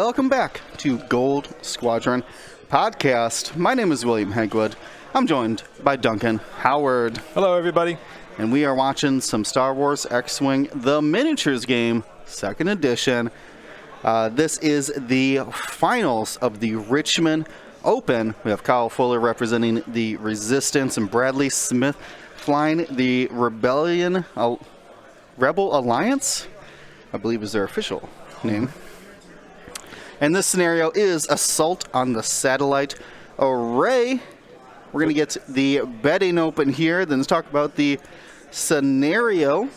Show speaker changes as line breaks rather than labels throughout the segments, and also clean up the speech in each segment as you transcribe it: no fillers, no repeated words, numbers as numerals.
welcome back to Gold Squadron Podcast. My name is William Hegwood. I'm joined by Duncan Howard.
Hello, everybody.
And we are watching some Star Wars X-Wing The Miniatures Game, 2nd edition. This is the finals of the Richmond Open. We have Kyle Fuller representing the Resistance and Bradley Smith flying the Rebel Alliance, I believe is their official name. And this scenario is Assault on the Satellite Array. We're going to get the betting open here, then let's talk about the scenario.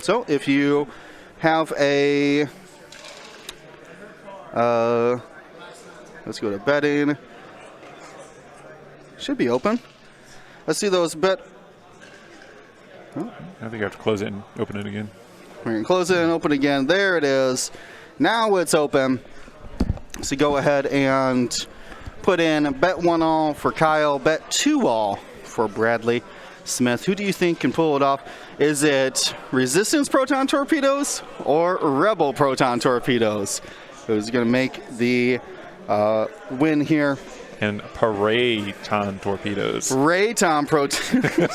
So if you have a, let's go to betting. Should be open. Let's see those bet.
Oh. I think I have to close it and open it again.
We're going to close it and open again. There it is. Now it's open. So go ahead and put in bet 1 all for Kyle, bet 2 all for Bradley Smith. Who do you think can pull it off? Is it Resistance proton torpedoes or Rebel proton torpedoes? Who's going to make the win here?
And Parayton torpedoes.
Rayton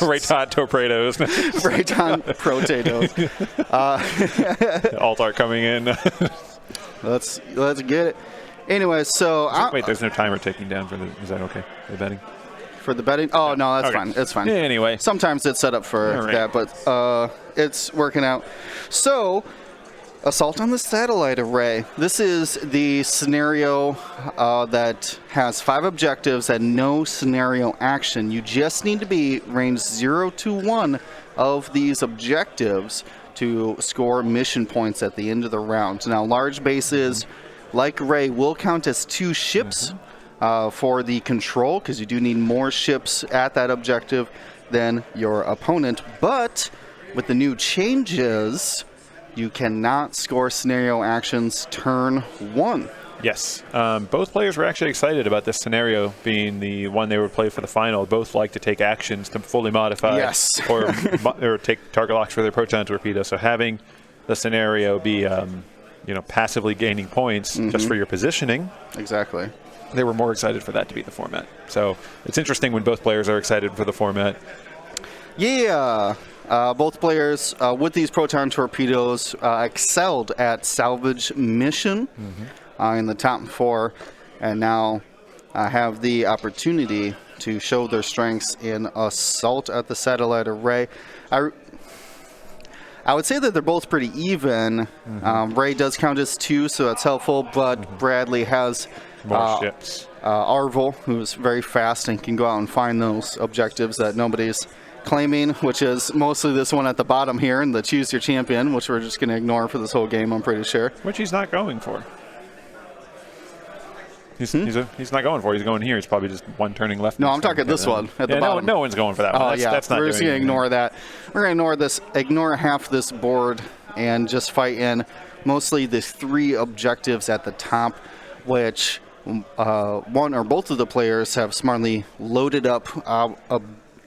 Rayton torpedoes.
Rayton potatoes.
Alt art coming in.
Let's get it. Anyway, so
wait, there's no timer taking down for the. Is that okay? The betting.
For the betting? Oh no, that's fine. It's fine.
Yeah, anyway,
sometimes it's set up for that, but it's working out. So. Assault on the Satellite Array. This is the scenario that has 5 objectives and no scenario action. You just need to be range 0 to 1 of these objectives to score mission points at the end of the round. Now, large bases like Array will count as 2 ships for the control, because you do need more ships at that objective than your opponent. But with the new changes, you cannot score scenario actions turn 1.
Yes. Both players were actually excited about this scenario being the one they would play for the final. Both like to take actions to fully modify or take target locks for their proton torpedo. So having the scenario be passively gaining points just for your positioning.
Exactly.
They were more excited for that to be the format. So it's interesting when both players are excited for the format.
Yeah. Both players with these proton torpedoes excelled at salvage mission in the top 4, and now have the opportunity to show their strengths in Assault at the Satellite Array. I would say that they're both pretty even. Ray does count as 2, so that's helpful, but Bradley has
more ships.
Arvel, who's very fast and can go out and find those objectives that nobody's claiming, which is mostly this one at the bottom here, and the Choose Your Champion, which we're just going to ignore for this whole game, I'm pretty sure.
Which he's not going for. He's not going for. He's going here. He's probably just one turning left.
No, I'm talking this one at the bottom.
No one's going for that one. That's not.
We're just going to ignore that. We're going to ignore half this board and just fight in mostly the 3 objectives at the top, which one or both of the players have smartly loaded up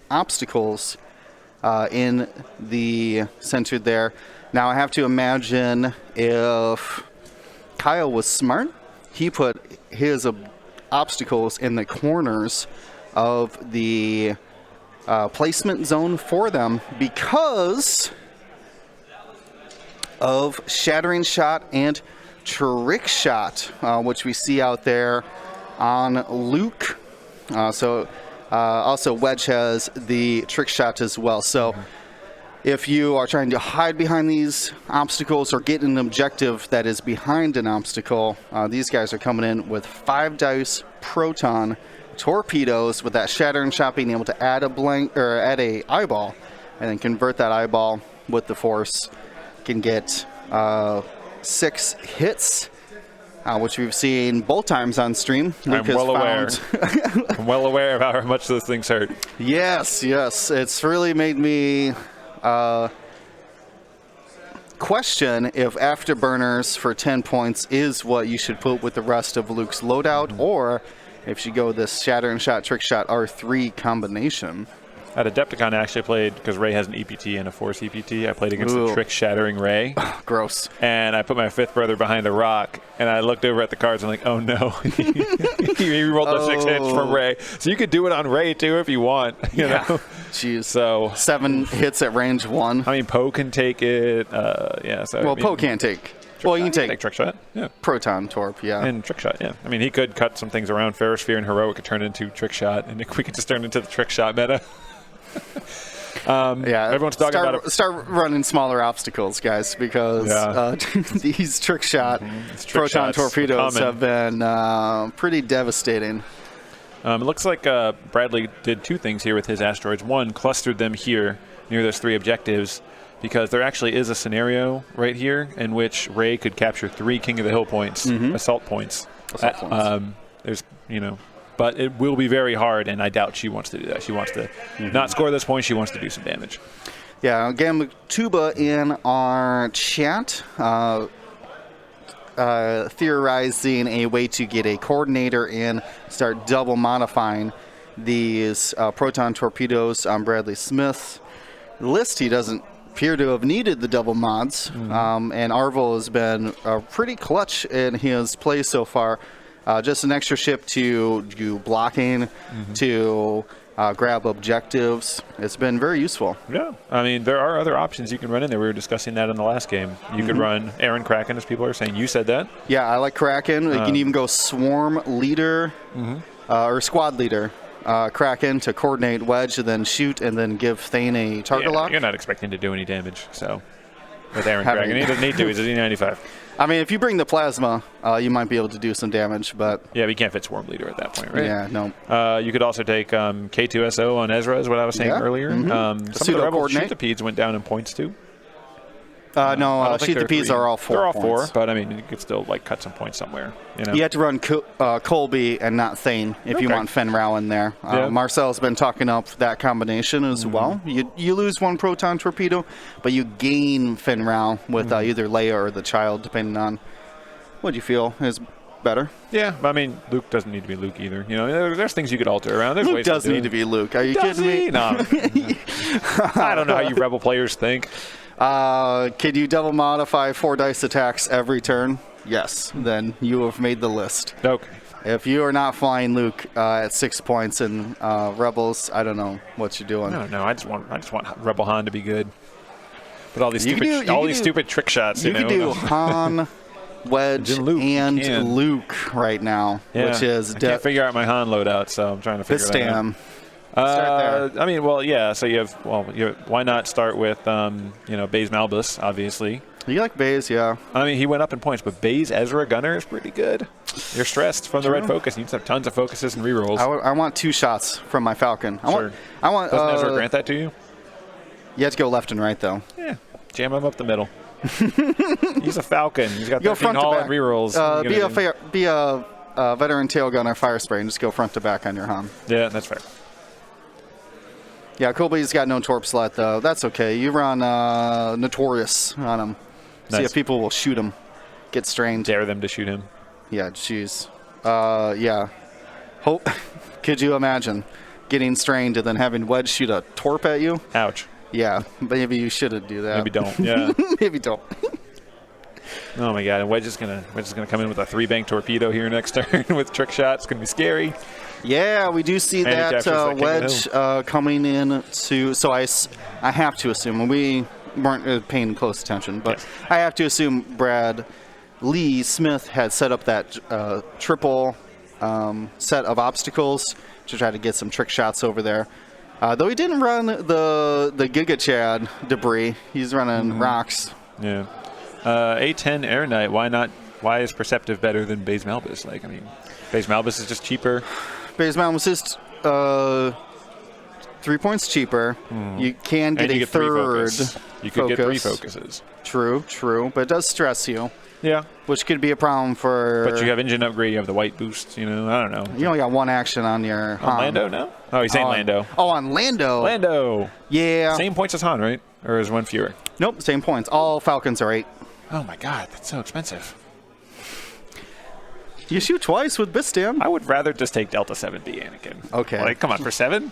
obstacles in the center there. Now I have to imagine if Kyle was smart, he put his obstacles in the corners of the placement zone for them because of Shattering Shot and Trick Shot, which we see out there on Luke. Also, Wedge has the Trick Shot as well. So if you are trying to hide behind these obstacles or get an objective that is behind an obstacle, these guys are coming in with 5 dice proton torpedoes with that Shattering Shot being able to add a eyeball and then convert that eyeball with the Force. Can get 6 hits. Which we've seen both times on stream.
I'm well aware. I'm well aware of how much those things hurt.
Yes. It's really made me question if Afterburners for 10 points is what you should put with the rest of Luke's loadout, or if you go this Shattering Shot, Trick Shot, R3 combination.
At Adepticon, I actually played, because Ray has an EPT and a Force EPT, I played against the trick-shattering Ray.
Gross.
And I put my 5th brother behind a rock, and I looked over at the cards, and I'm like, oh no. He rolled the 6 hits from Ray. So you could do it on Ray, too, if you want. You know?
Jeez.
So
7 hits at range 1.
I mean, Poe can take it. So
well, Poe can't take. Well, you can take
trick shot. Yeah.
Proton Torp, yeah.
And trick shot, yeah. I mean, he could cut some things around. Ferrosphere and Heroic could turn into trick shot, and we could just turn into the trick shot meta. Everyone's talking about it.
Start running smaller obstacles, guys, because these trick shot proton torpedoes have been pretty devastating.
It looks like Bradley did 2 things here with his asteroids. One, clustered them here near those 3 objectives, because there actually is a scenario right here in which Ray could capture 3 King of the Hill points, assault points. There's, but it will be very hard, and I doubt she wants to do that. She wants to not score those points. She wants to do some damage.
Yeah, Gamma Tuba in our chat theorizing a way to get a coordinator in, start double modifying these proton torpedoes on Bradley Smith. The list, he doesn't appear to have needed the double mods, and Arvel has been pretty clutch in his play so far. Just an extra ship to do blocking, to grab objectives. It's been very useful.
Yeah. I mean, there are other options you can run in there. We were discussing that in the last game. You could run Aaron Kraken, as people are saying. You said that.
Yeah, I like Kraken. You can even go Swarm Leader or Squad Leader. Kraken to coordinate Wedge, and then shoot, and then give Thane a target lock.
You're not expecting to do any damage, so with Aaron Kraken. He doesn't need to. He's a D95.
I mean, if you bring the plasma, you might be able to do some damage, but...
Yeah, we can't fit Swarm Leader at that point, right?
Yeah, no.
You could also take K2SO on Ezra, is what I was saying earlier. Some of the Rebel Sheathapeds went down in points, too.
No, Sheathapeds are all 4
They're all
points.
4, but I mean, you could still cut some points somewhere.
You have to run Colby and not Thane if you want Fen Rao in there. Marcel's been talking up that combination as well. You lose 1 proton torpedo, but you gain Fen Rao with either Leia or the child, depending on what you feel is better.
Yeah, I mean, Luke doesn't need to be Luke either. There's things you could alter around. There's
Luke
ways
does
to do
need to be Luke. Are you kidding me?
No. I don't know how you Rebel players think.
Can you double modify 4 dice attacks every turn? Yes. Then you have made the list.
Okay.
If you are not flying Luke at 6 points in Rebels, I don't know what you're doing.
No. I just want Rebel Han to be good. But all these stupid trick shots.
You can do Han, Wedge, and Luke right now, which is...
I can't figure out my Han loadout, so I'm trying to figure that out. Start there. I mean, well, yeah. So why not start with, Baze Malbus, obviously.
You like Baze, yeah.
I mean, he went up in points, but Baze Ezra Gunner is pretty good. You're stressed from the red focus. You need to have tons of focuses and rerolls.
I want 2 shots from my Falcon.
I want. Doesn't Ezra grant that to you?
You have to go left and right, though.
Yeah, jam him up the middle. He's a Falcon. He's got 13 haul and rerolls.
Be a veteran tail gunner, fire spray, and just go front to back on your Han.
Yeah, that's fair.
Yeah, Colby's got no torp slot, though. That's okay. You run Notorious on him. Nice. See if people will shoot him. Get strained.
Dare them to shoot him.
Yeah, jeez. Yeah. Could you imagine getting strained and then having Wedge shoot a torp at you?
Ouch.
Yeah, maybe you shouldn't do that.
Maybe don't. Yeah.
Maybe don't.
Oh my God! And Wedge is gonna come in with a 3-bank torpedo here next turn with trick shot. It's gonna be scary.
Yeah, we do see that Wedge coming in to. So I have to assume, and we weren't paying close attention, but yes. I have to assume Brad Lee Smith had set up that triple set of obstacles to try to get some trick shots over there. Though he didn't run the Giga Chad debris, he's running rocks.
Yeah. A10 Air Knight. Why not? Why is Perceptive better than Baze Malbus? Baze Malbus is just cheaper.
Baze Malbus is 3 points cheaper. You can get a third.
You could get 3 focuses.
True, but it does stress you.
Yeah.
Which could be a problem for...
But you have engine upgrade, you have the white boost, I don't know.
You only got 1 action on your Han.
On Lando now? Oh, he's saying Lando.
Oh, on Lando.
Lando.
Yeah.
Same points as Han, right? Or is 1 fewer?
Nope, same points. All Falcons are 8.
Oh my God, that's so expensive.
You shoot twice with Bistam.
I would rather just take Delta 7B Anakin.
Okay.
Come on, for 7?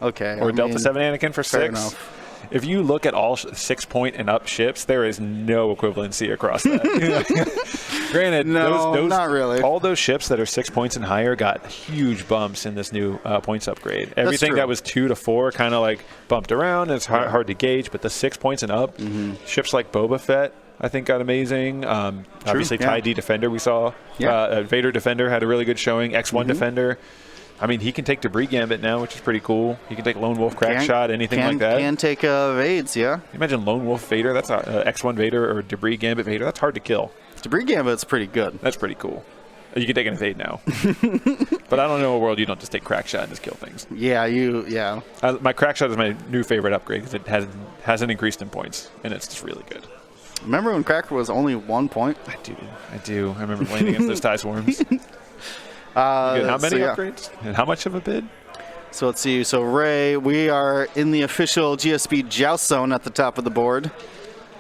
Okay.
Or Delta 7 Anakin for 6.
Enough.
If you look at all 6 point and up ships, there is no equivalency across that. Granted, those
not really.
All those ships that are 6 points and higher got huge bumps in this new points upgrade. Everything that was 2 to 4 kind of like bumped around. It's hard to gauge, but the 6 points and up, ships like Boba Fett, I think, got amazing. Obviously, TIE D Defender we saw. Vader Defender had a really good showing. X1 Defender. I mean, he can take Debris Gambit now, which is pretty cool. He can take Lone Wolf Crack Shot, anything like that.
Can take Vades, yeah.
You imagine Lone Wolf Vader, that's X1 Vader, or Debris Gambit Vader. That's hard to kill.
Debris Gambit's pretty good.
That's pretty cool. You can take an evade now. But I don't know a world you don't just take Crack Shot and just kill things.
Yeah,
my Crack Shot is my new favorite upgrade because it hasn't increased in points, and it's just really good.
Remember when Cracker was only 1 point?
I do. I remember playing against those TIE Swarms. How many upgrades? And how much of a bid?
So let's see. So Ray, we are in the official GSP Joust Zone at the top of the board.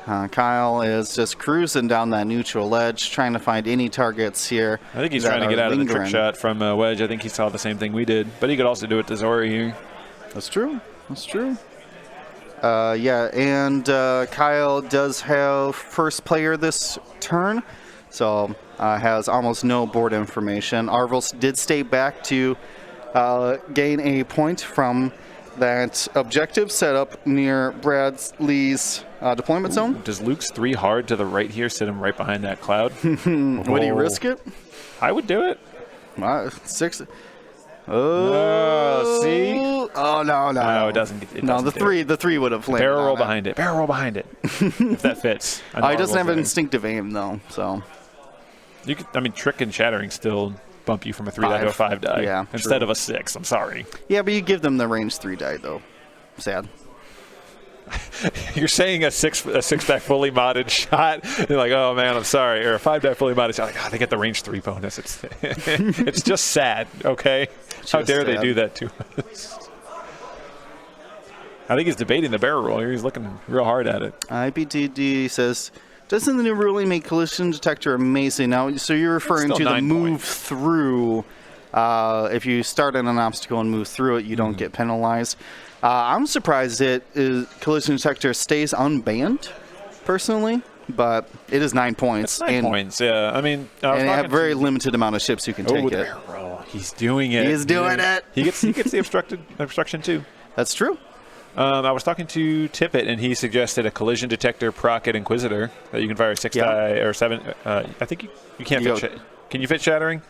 Kyle is just cruising down that neutral ledge, trying to find any targets here.
I think he's trying to get out of the trick shot from Wedge. I think he saw the same thing we did. But he could also do it to Zori here.
That's true. And Kyle does have first player this turn. So has almost no board information. Arvils did stay back to gain a point from that objective set up near Bradley's deployment zone.
Does Luke's 3 hard to the right here sit him right behind that cloud?
Would he risk it?
I would do it.
6.
Oh, see?
Oh, no.
It doesn't.
The three would have landed.
Barrel roll behind it. If that fits.
He doesn't have an instinctive aim, though, so.
You could, Trick and Shattering still bump you from a 3 die to a 5 die instead of a 6. I'm sorry.
Yeah, but you give them the range 3 die, though. Sad.
You're saying a 6 die fully modded shot. You're like, oh man, I'm sorry. Or a 5 die fully modded shot. Like, they get the range 3 bonus. It's just sad. Okay, how dare they do that to us? I think he's debating the barrel roll. He's looking real hard at it.
IPTD says, doesn't the new ruling make collision detector amazing? Now, so you're referring to the move through. If you start in an obstacle and move through it, you don't get penalized. I'm surprised collision detector stays unbanned, personally, but it is 9 points.
It's 9 points, yeah. And
they have very limited amount of ships you can take it.
Barrel. He's doing it.
He's doing it.
He gets the obstruction too.
That's true.
I was talking to Tippett, and he suggested a collision detector Procket Inquisitor that you can fire 6 die or 7. I think you can't fit. Can you fit Shattering?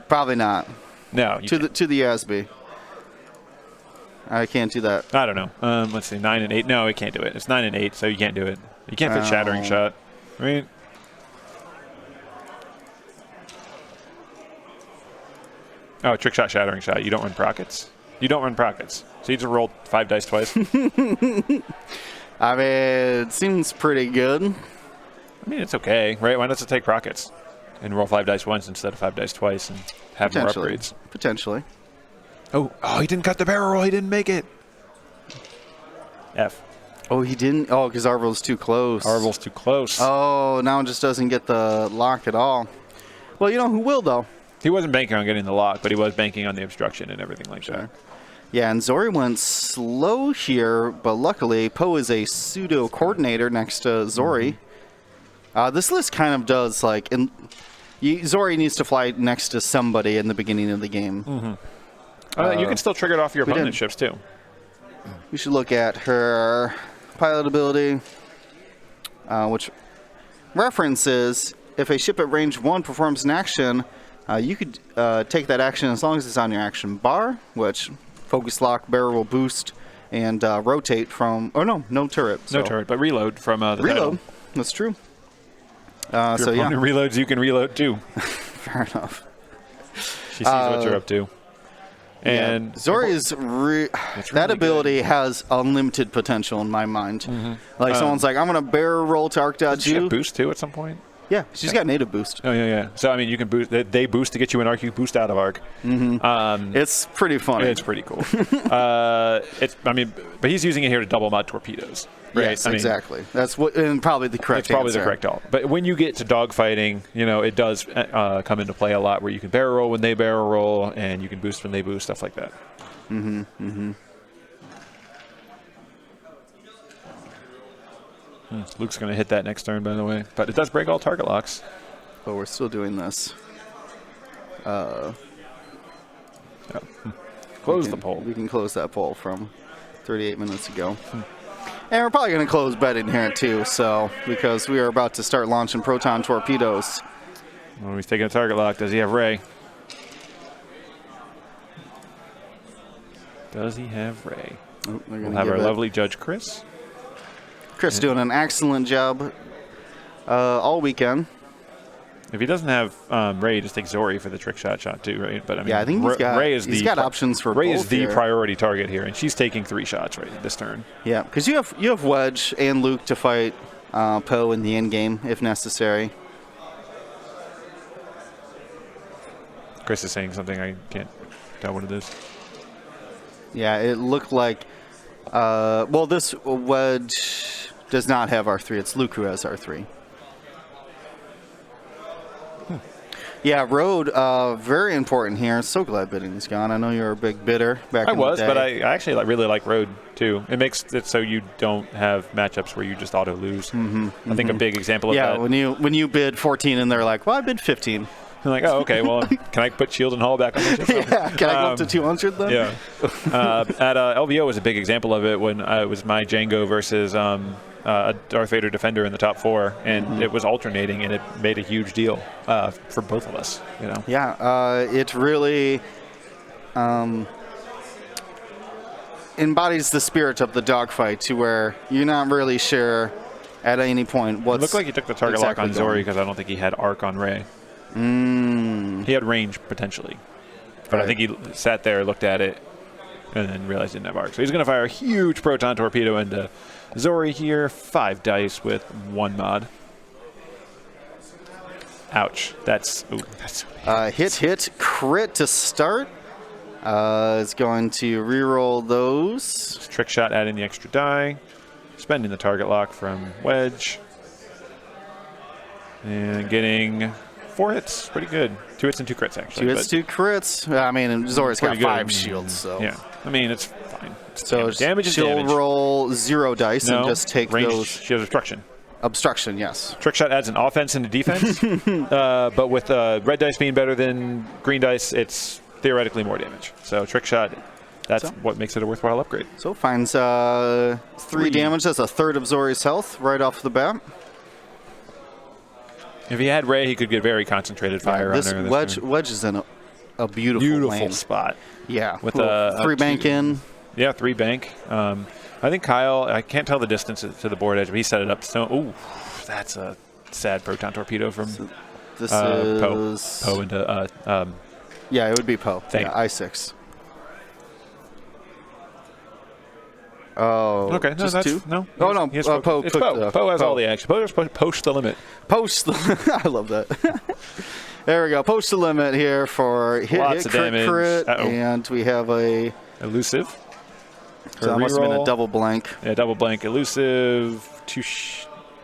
Probably not.
No.
To the USB. I can't do that.
I don't know. Let's see, 9 and 8. No, we can't do it. It's 9 and 8, so you can't do it. You can't fit Shattering Shot. Right? Oh, Trick Shot, Shattering Shot. You don't run Prockets. So you just rolled 5 dice twice.
It seems pretty good.
It's okay, right? Why not just take Prockets and roll 5 dice once instead of 5 dice twice and have more upgrades?
Potentially.
Oh, he didn't cut the barrel roll. He didn't make it. F.
Oh, he didn't? Oh, because Arvel's too close. Oh, now it just doesn't get the lock at all. Well, you know who will, though?
He wasn't banking on getting the lock, but he was banking on the obstruction and everything like that.
Yeah, and Zori went slow here, but luckily Poe is a pseudo coordinator next to Zori. This list kind of does Zori needs to fly next to somebody in the beginning of the game.
You can still trigger it off your opponent's ships too.
We should look at her pilot ability, which references if a ship at range 1 performs an action, you could take that action as long as it's on your action bar, which focus lock, barrel roll boost, and rotate from. Oh no turret.
No turret, but reload from the
reload.
Title.
That's true.
If your opponent reloads, you can reload too.
Fair enough.
She sees what you're up to. And
Zori is that ability good. Has unlimited potential in my mind. Someone's like, I'm gonna barrel roll to arc dodge you.
She have boost too at some point.
Yeah, she's got native boost.
Oh yeah. So you can boost. They boost to get you an arc. You boost out of arc.
It's pretty funny.
It's pretty cool. But he's using it here to double mod torpedoes. Right?
Yes, exactly. That's probably the correct.
It's probably the correct all. But when you get to dogfighting, it does come into play a lot where you can barrel roll when they barrel roll, and you can boost when they boost, stuff like that. Luke's going to hit that next turn, by the way. But it does break all target locks.
But we're still doing this.
Close the poll.
We can close that poll from 38 minutes ago. And we're probably going to close betting here, too, because we are about to start launching proton torpedoes.
Well, he's taking a target lock. Does he have Ray? Does he have Ray?
Oh,
we'll have our lovely judge, Chris.
Chris doing an excellent job all weekend.
If he doesn't have Ray, just take Zori for the trick shot too, right? But I mean,
yeah, I think he's got options for
Ray
both
is the
here.
priority target here, and she's taking 3 shots right this turn.
Yeah, because you have Wedge and Luke to fight Poe in the end game if necessary.
Chris is saying something I can't tell what it is.
Yeah, it looked like. Well, this Wedge does not have R3. It's Luke who has R3. Yeah, Road, very important here. So glad bidding's gone. I know you're a big bidder back in the day.
I was, but I actually really like Road, too. It makes it so you don't have matchups where you just auto-lose. I think a big example of that.
Yeah, when you bid 14 and they're like, well, I bid 15.
I'm like, oh, okay, well, can I put Shield and Hull back on the ship?
Yeah, can I go up to 200 then?
Yeah. At LVO was a big example of it when it was my Django versus a Darth Vader Defender in the top 4, and it was alternating, and it made a huge deal for both of us.
Yeah, it really embodies the spirit of the dogfight to where you're not really sure at any point what's.
It looked like he took the target lock on Zori because I don't think he had arc on Rey. He had range potentially, but I think he sat there, looked at it, and then realized he didn't have arc. So he's going to fire a huge proton torpedo into Zori here. 5 dice with 1 mod. Ouch. That's
hit crit to start. It's going to reroll those.
Trick shot, adding the extra die, spending the target lock from Wedge, and getting 4 hits. Pretty good. 2 hits and 2 crits, actually.
2 hits, 2 crits. I mean, Zori's got 5 shields, so.
Yeah. I mean, it's fine.
So
damage is
she'll
damage.
Roll 0 dice and just take
range,
those.
She has obstruction.
Obstruction, yes.
Trick shot adds an offense and a defense, but with red dice being better than green dice, it's theoretically more damage. So trick shot, that's what makes it a worthwhile upgrade.
So finds 3 damage. That's a third of Zori's health right off the bat.
If he had Rey, he could get very concentrated fire on her.
Wedge is in a beautiful lane.
Spot.
Yeah,
with
3 bank in.
Yeah, 3 bank. I think Kyle, I can't tell the distance to the board edge, but he set it up. So, ooh, that's a sad proton torpedo from
this is
Poe into.
Yeah, it would be Poe.
Yeah,
I6. Oh,
okay. No,
just
that's
2?
No.
Oh, no. Poe.
It's Poe. Poe has all the action. Poe post the limit.
I love that. There we go. Post the limit here for
Lots of damage.
Crit, and we have a
elusive.
So that must have been a double blank.
Yeah, double blank. Elusive. 2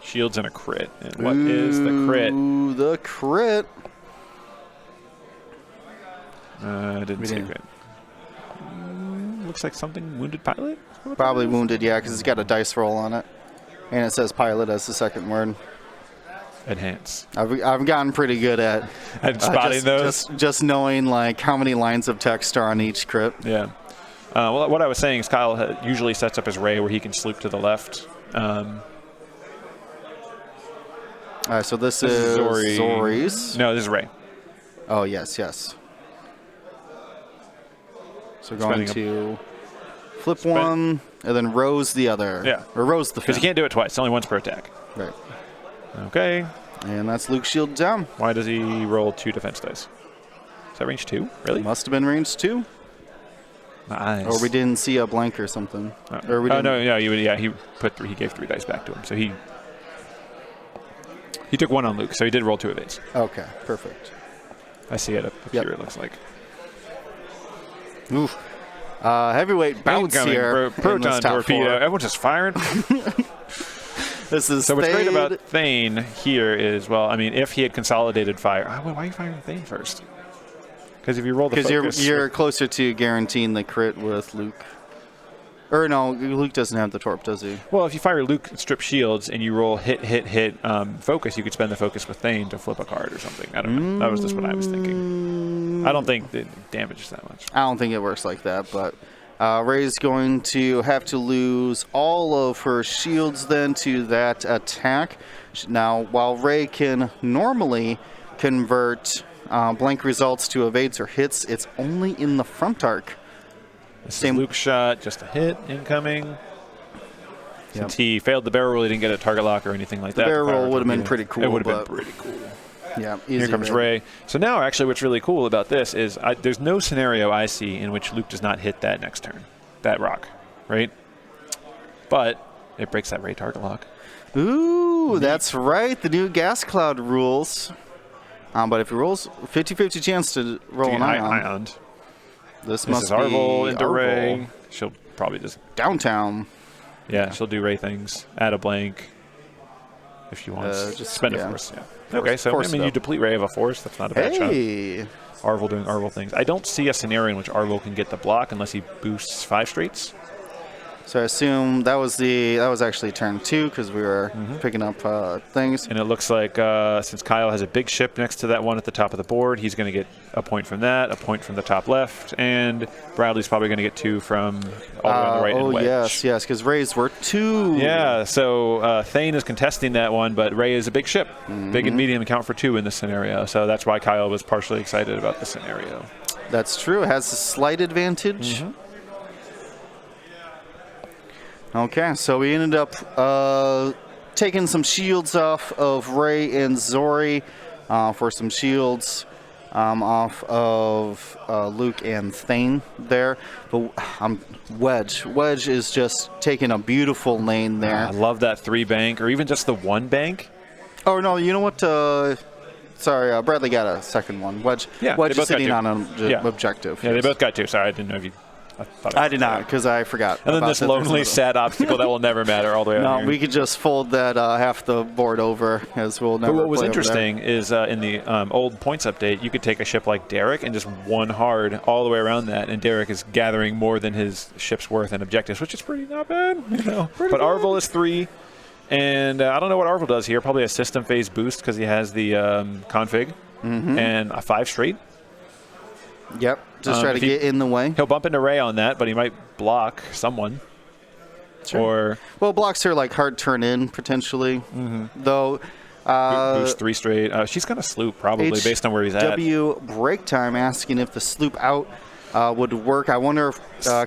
shields and a crit. And what is the crit?
The crit.
Didn't say crit. Looks like something wounded pilot?
Probably wounded, yeah, because it's got a dice roll on it. And it says pilot as the second word.
Enhance.
I've gotten pretty good at
spotting those.
Just knowing like how many lines of text are on each crit.
Yeah. Well, what I was saying is Kyle usually sets up his Rey where he can sloop to the left.
All right, so this is Zori's.
No, this is Rey.
Oh, yes. So we're going to flip one and then rose the other.
Yeah.
Or rose the
because you can't do it twice. It's only once per attack.
Right.
Okay.
And that's Luke shield down.
Why does he roll 2 defense dice? Is that range 2? Really?
It must have been range 2.
Nice.
Or we didn't see a blank or something. Or we
no, he put 3. He gave 3 dice back to him. So he took 1 on Luke. So he did roll 2 of 8s.
Okay, perfect.
I see it up here. It looks like.
Oof. Heavyweight bounce here.
Proton torpedo. Everyone's just firing.
This is
so what's great about Thane here is, well, I mean, if he had consolidated fire. Why are you firing Thane first? Because if you roll the focus...
Because you're closer to guaranteeing the crit with Luke. Or no, Luke doesn't have the torp, does he?
Well, if you fire Luke strip shields and you roll hit, focus, you could spend the focus with Thane to flip a card or something. I don't know. That was just what I was thinking. I don't think it damages that much.
I don't think it works like that, but Ray's going to have to lose all of her shields then to that attack. Now, while Ray can normally convert blank results to evades or hits, it's only in the front arc.
This is Luke's shot, just a hit incoming. Since he failed the barrel roll, he didn't get a target lock or anything like that.
The barrel roll would have been pretty cool.
It would have been pretty cool.
Yeah,
here comes Ray. So now, actually, what's really cool about this is there's no scenario I see in which Luke does not hit that next turn, that rock, right? But it breaks that Ray target lock.
Ooh, that's right. The new gas cloud rules. But if he rolls 50-50 chance to roll an ion. This must
is
be
Arvel into
Arvel.
Ray. She'll probably just
downtown.
Yeah, she'll do Ray things. Add a blank if she wants. Just spend a force. Yeah. Okay, so I mean, you deplete Ray of a force. That's not a bad shot. Arvel doing Arvel things. I don't see a scenario in which Arvel can get the block unless he boosts 5 straights.
So I assume that was actually turn 2 because we were picking up things.
And it looks like since Kyle has a big ship next to that one at the top of the board, he's going to get a point from that, a point from the top left, and Bradley's probably going to get 2 from all the way on the right and wedge.
Yes, because Ray's were 2.
Yeah, so Thane is contesting that one, but Ray is a big ship. Big and medium account for 2 in this scenario, so that's why Kyle was partially excited about the scenario.
That's true. It has a slight advantage. Okay, so we ended up taking some shields off of Ray and Zori for some shields off of Luke and Thane there. But Wedge. Wedge is just taking a beautiful lane there.
I love that 3 bank, or even just the 1 bank.
Oh, no, you know what? Sorry, Bradley got a second one. Wedge is sitting on an objective.
Yeah, they both got 2. Sorry, I didn't know if you...
I did not, because I forgot.
And then this lonely, sad obstacle that will never matter all the way out here.
We could just fold that half the board over, as we'll never.
But what was interesting is in the old points update, you could take a ship like Derek and just 1 hard all the way around that, and Derek is gathering more than his ship's worth and objectives, which is pretty not bad, you know. But Arvel is 3, and I don't know what Arvel does here. Probably a system phase boost because he has the config and a 5 straight.
Yep, just try to get in the way.
He'll bump into Ray on that, but he might block someone. Sure. Or
blocks her like hard turn in potentially. Though
boost 3 straight. She's gonna sloop probably based on where he's at.
W break time asking if the sloop out would work. I wonder if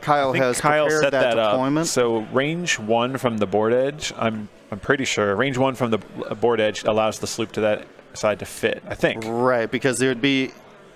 Kyle has prepared that deployment.
So range 1 from the board edge. I'm pretty sure range 1 from the board edge allows the sloop to that side to fit. I think.
Right, because there would be.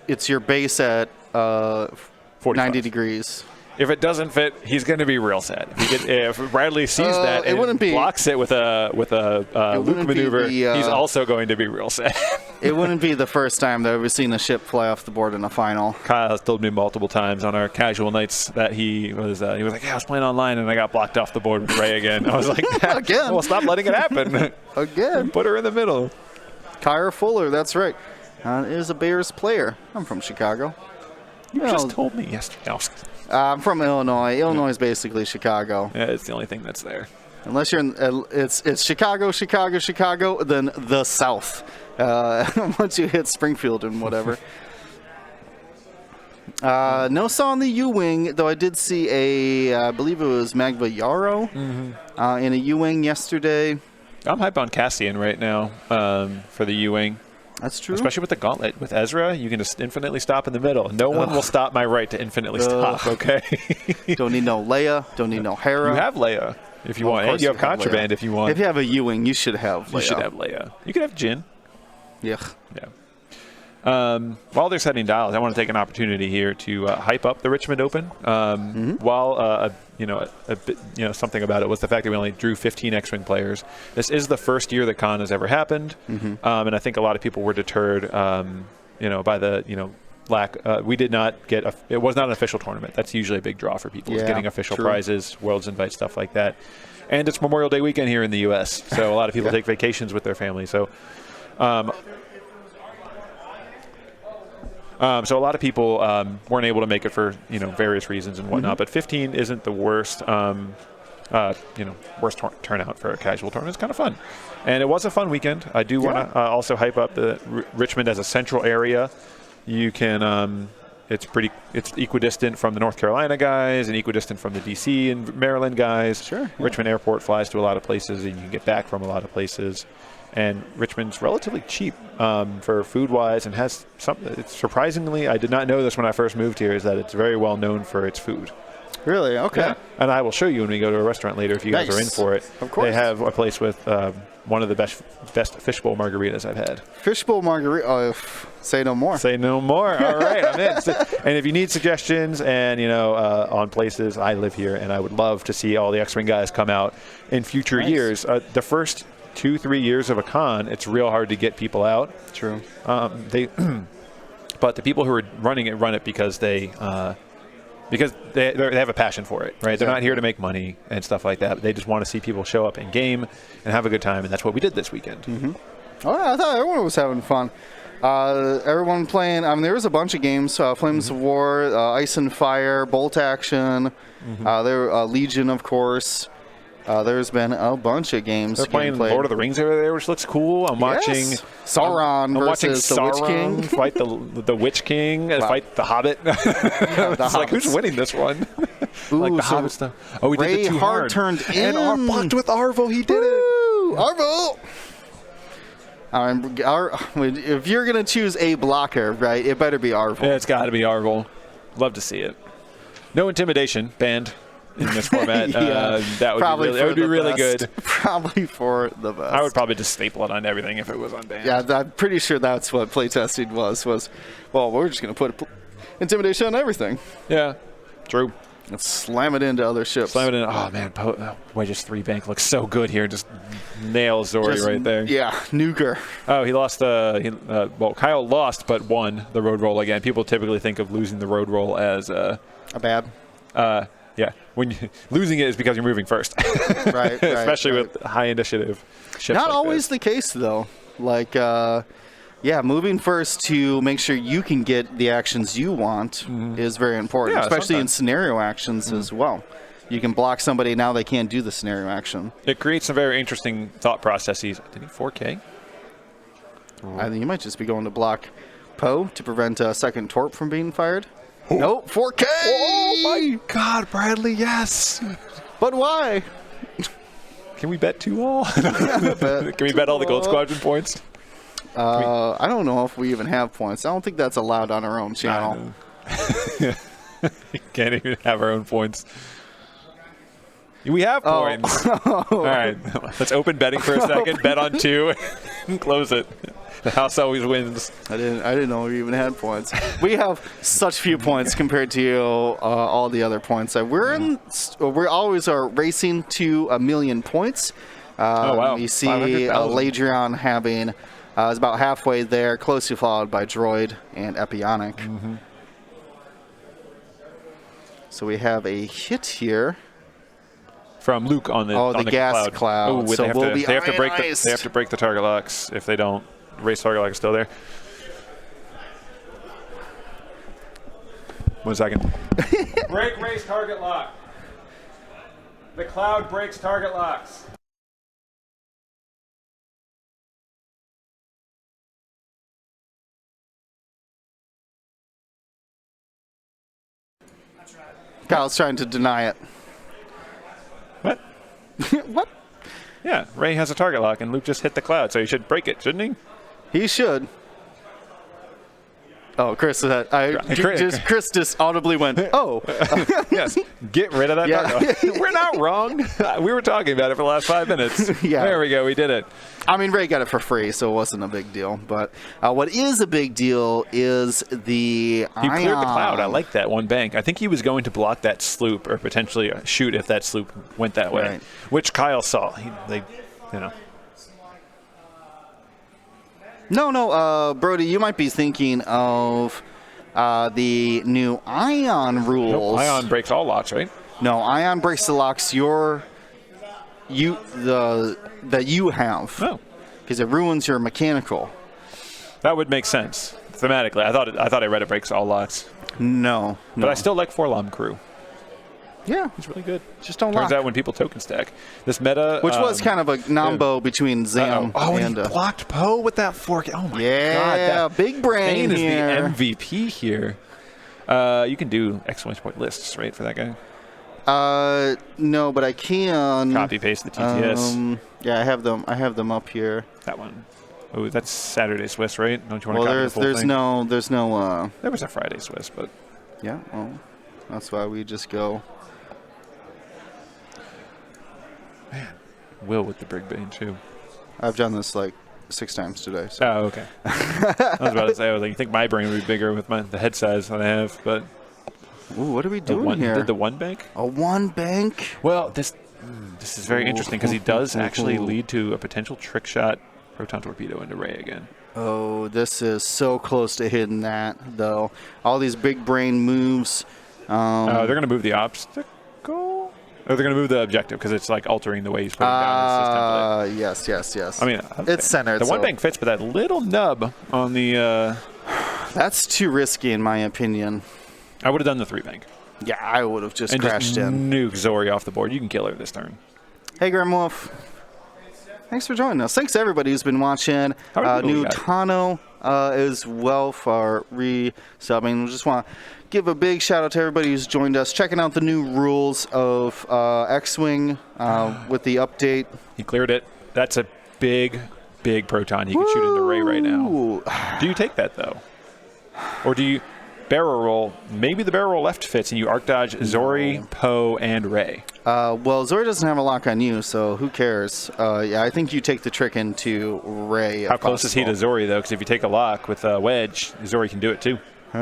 It's your base at 90 degrees.
If it doesn't fit, he's going to be real sad. If Bradley sees that and blocks it with a Luke maneuver, he's also going to be real sad.
It wouldn't be the first time that we've seen a ship fly off the board in a final.
Kyle has told me multiple times on our casual nights that he was like, I was playing online and I got blocked off the board with Ray again. I was like,
again?
Well, stop letting it happen.
Again.
Put her in the middle.
Kyra Fuller, that's right. Is a Bears player. I'm from Chicago.
You just told me yesterday.
I'm from Illinois. Illinois is basically Chicago.
Yeah, it's the only thing that's there.
Unless you're in, it's Chicago, then the South. Once you hit Springfield and whatever. No saw on the U-wing, though I did see I believe it was Magva Yarrow in a U-wing yesterday.
I'm hype on Cassian right now for the U-wing.
That's true.
Especially with the gauntlet. With Ezra, you can just infinitely stop in the middle. No one will stop my right to infinitely stop, okay?
Don't need no Leia. Don't need no Hera.
You have Leia if you want. And you have Contraband if you want.
If you have a U-wing, you should have Leia.
You should have Leia. You could have Jyn.
Yeah.
While they're setting dials, I want to take an opportunity here to hype up the Richmond Open. While something about it was the fact that we only drew 15 X-Wing players. This is the first year that Con has ever happened, and I think a lot of people were deterred, by the lack. We did not get it was not an official tournament. That's usually a big draw for people. Is getting official prizes, Worlds Invite, stuff like that. And it's Memorial Day weekend here in the U.S., so a lot of people take vacations with their family. So. So a lot of people weren't able to make it for various reasons and whatnot. But 15 isn't the worst. Worst turnout for a casual tournament. It's kind of fun, and it was a fun weekend. I do want to also hype up the Richmond as a central area. You can. It's equidistant from the North Carolina guys and equidistant from the DC and Maryland guys.
Sure. Yeah.
Richmond Airport flies to a lot of places, and you can get back from a lot of places. And Richmond's relatively cheap for food-wise, and has something. It's surprisingly, I did not know this when I first moved here, is that it's very well known for its food.
Really? Okay.
Yeah. And I will show you when we go to a restaurant later if you guys are in for it.
Of course.
They have a place with one of the best fishbowl margaritas I've had.
Fishbowl margarita. Oh, say no more.
Say no more. All right, I'm in. And if you need suggestions and on places, I live here, and I would love to see all the X-Wing guys come out in future years. The first 2-3 years of a con, it's real hard to get people out.
True.
But the people who are running it run it because they have a passion for it, right? Exactly. They're not here to make money and stuff like that. They just want to see people show up in game and have a good time, and that's what we did this weekend.
Mm-hmm. Oh, yeah, I thought everyone was having fun. Everyone playing. I mean, there was a bunch of games: Flames of War, Ice and Fire, Bolt Action. Legion, of course. There's been a bunch of games.
They're playing Lord of the Rings over there, which looks cool. I'm watching
Sauron versus the Witch King.
Fight the Witch King, fight the Hobbit. It's like, who's winning this one?
Ooh,
like the Hobbit stuff. Oh, we
Ray
did it too hard.
Turned in.
And blocked with Arvo. He did it.
Arvo! If you're going to choose a blocker, right, it better be Arvo.
Yeah, it's got to be Arvo. Love to see it. No intimidation, banned. In this format, that would be really good.
Probably for the best.
I would probably just staple it on everything if it was unbanned.
Yeah, I'm pretty sure that's what playtesting was. Well, we're just going to put intimidation on everything.
Yeah, true.
Let's slam it into other ships.
Slam it in. Oh, man. Wedge's 3 bank looks so good here. Just nails Zori right there.
Yeah, Nuker.
Oh, he lost Kyle lost but won the road roll again. People typically think of losing the road roll as a
bad.
Yeah, when losing it is because you're moving first.
Right.
Especially with high initiative ships.
Not always the case, though. Like, moving first to make sure you can get the actions you want is very important, especially in scenario actions as well. You can block somebody, now they can't do the scenario action.
It creates some very interesting thought processes. Did he 4K?
I think you might just be going to block Poe to prevent a second torp from being fired. Nope, 4K!
Oh my God, Bradley, yes!
But why?
Can we bet 2-all? Can we bet all the Gold Squadron points?
I don't know if we even have points. I don't think that's allowed on our own channel.
We can't even have our own points. We have points. All right, let's open betting for a second. Bet on 2 and close it. The house always wins.
I didn't know we even had points. We have such few points compared to all the other points. We always are racing to 1 million points.
Oh wow!
You see Ladrion having is about halfway there, closely followed by Droid and Epionic. So we have a hit here
from Luke on the
gas cloud.
Oh, so they have to break the target locks. If they don't, race target lock is still there. 1 second. Break race target lock. The cloud breaks target locks.
Kyle's trying to deny it.
What?
What?
Yeah, Ray has a target lock, and Luke just hit the cloud, so he should break it, shouldn't he?
He should. Oh, Chris just audibly went, oh.
Yes, get rid of that target lock. We're not wrong. We were talking about it for the last 5 minutes.
Yeah.
There we go, we did it.
I mean, Ray got it for free, so it wasn't a big deal. But what is a big deal is the
He cleared the cloud. I like that one bank. I think he was going to block that sloop or potentially shoot if that sloop went that way, which Kyle saw.
No, Brody, you might be thinking of the new Ion rules.
Nope, Ion breaks all locks, right?
No, Ion breaks the locks that you have.
Oh.
Because it ruins your mechanical.
That would make sense. thematically. I thought I read it breaks all locks.
No.
But I still like Forlom Crew.
Yeah.
He's really good.
Just don't
Turns
lock.
out when people token stack. This meta...
Which was kind of a nombo between Zam
and... he blocked Poe with that fork. Oh, my God.
Yeah, big brain
Bane
here.
is the MVP here. You can do exclamation point lists, right, for that guy?
No, but I can...
Copy, paste the TTS.
Yeah, I have them up here.
That one. Oh, that's Saturday Swiss, right? Don't you want to copy the full
there's
thing?
no...
There was a Friday Swiss, but...
Yeah, well, that's why we just go...
Man, Will with the big Bane, too.
I've done this like 6 times today. So.
Oh, okay. I was about to say, I was like, you think my brain would be bigger with the head size that I have, but...
Ooh, what are we doing here?
Did the one bank?
A one bank?
Well, this is very interesting because he does actually lead to a potential trick shot proton torpedo into Ray again.
Oh, this is so close to hitting that, though. All these big brain moves.
They're going to move the obstacle? Or they're going to move the objective because it's like altering the way he's putting down his template.
Yes.
I mean,
it's centered.
The one bank fits, but that little nub on the...
That's too risky, in my opinion.
I would have done the 3 bank.
Yeah, I would have just crashed in.
Nuke Zori off the board. You can kill her this turn.
Hey, Grimwolf. Thanks for joining us. Thanks to everybody who's been watching. New Tano as well for resubbing. We just want to give a big shout out to everybody who's joined us, checking out the new rules of X-Wing with the update.
He cleared it. That's a big proton he could shoot into Ray right now. Do you take that, though? Or do you... barrel roll, maybe the barrel roll left fits and you arc dodge Zori, Poe, and Ray.
Well, Zori doesn't have a lock on you, so who cares? Yeah, I think you take the trick into Ray.
How close is he to Zori, though? Because if you take a lock with a wedge, Zori can do it, too. He's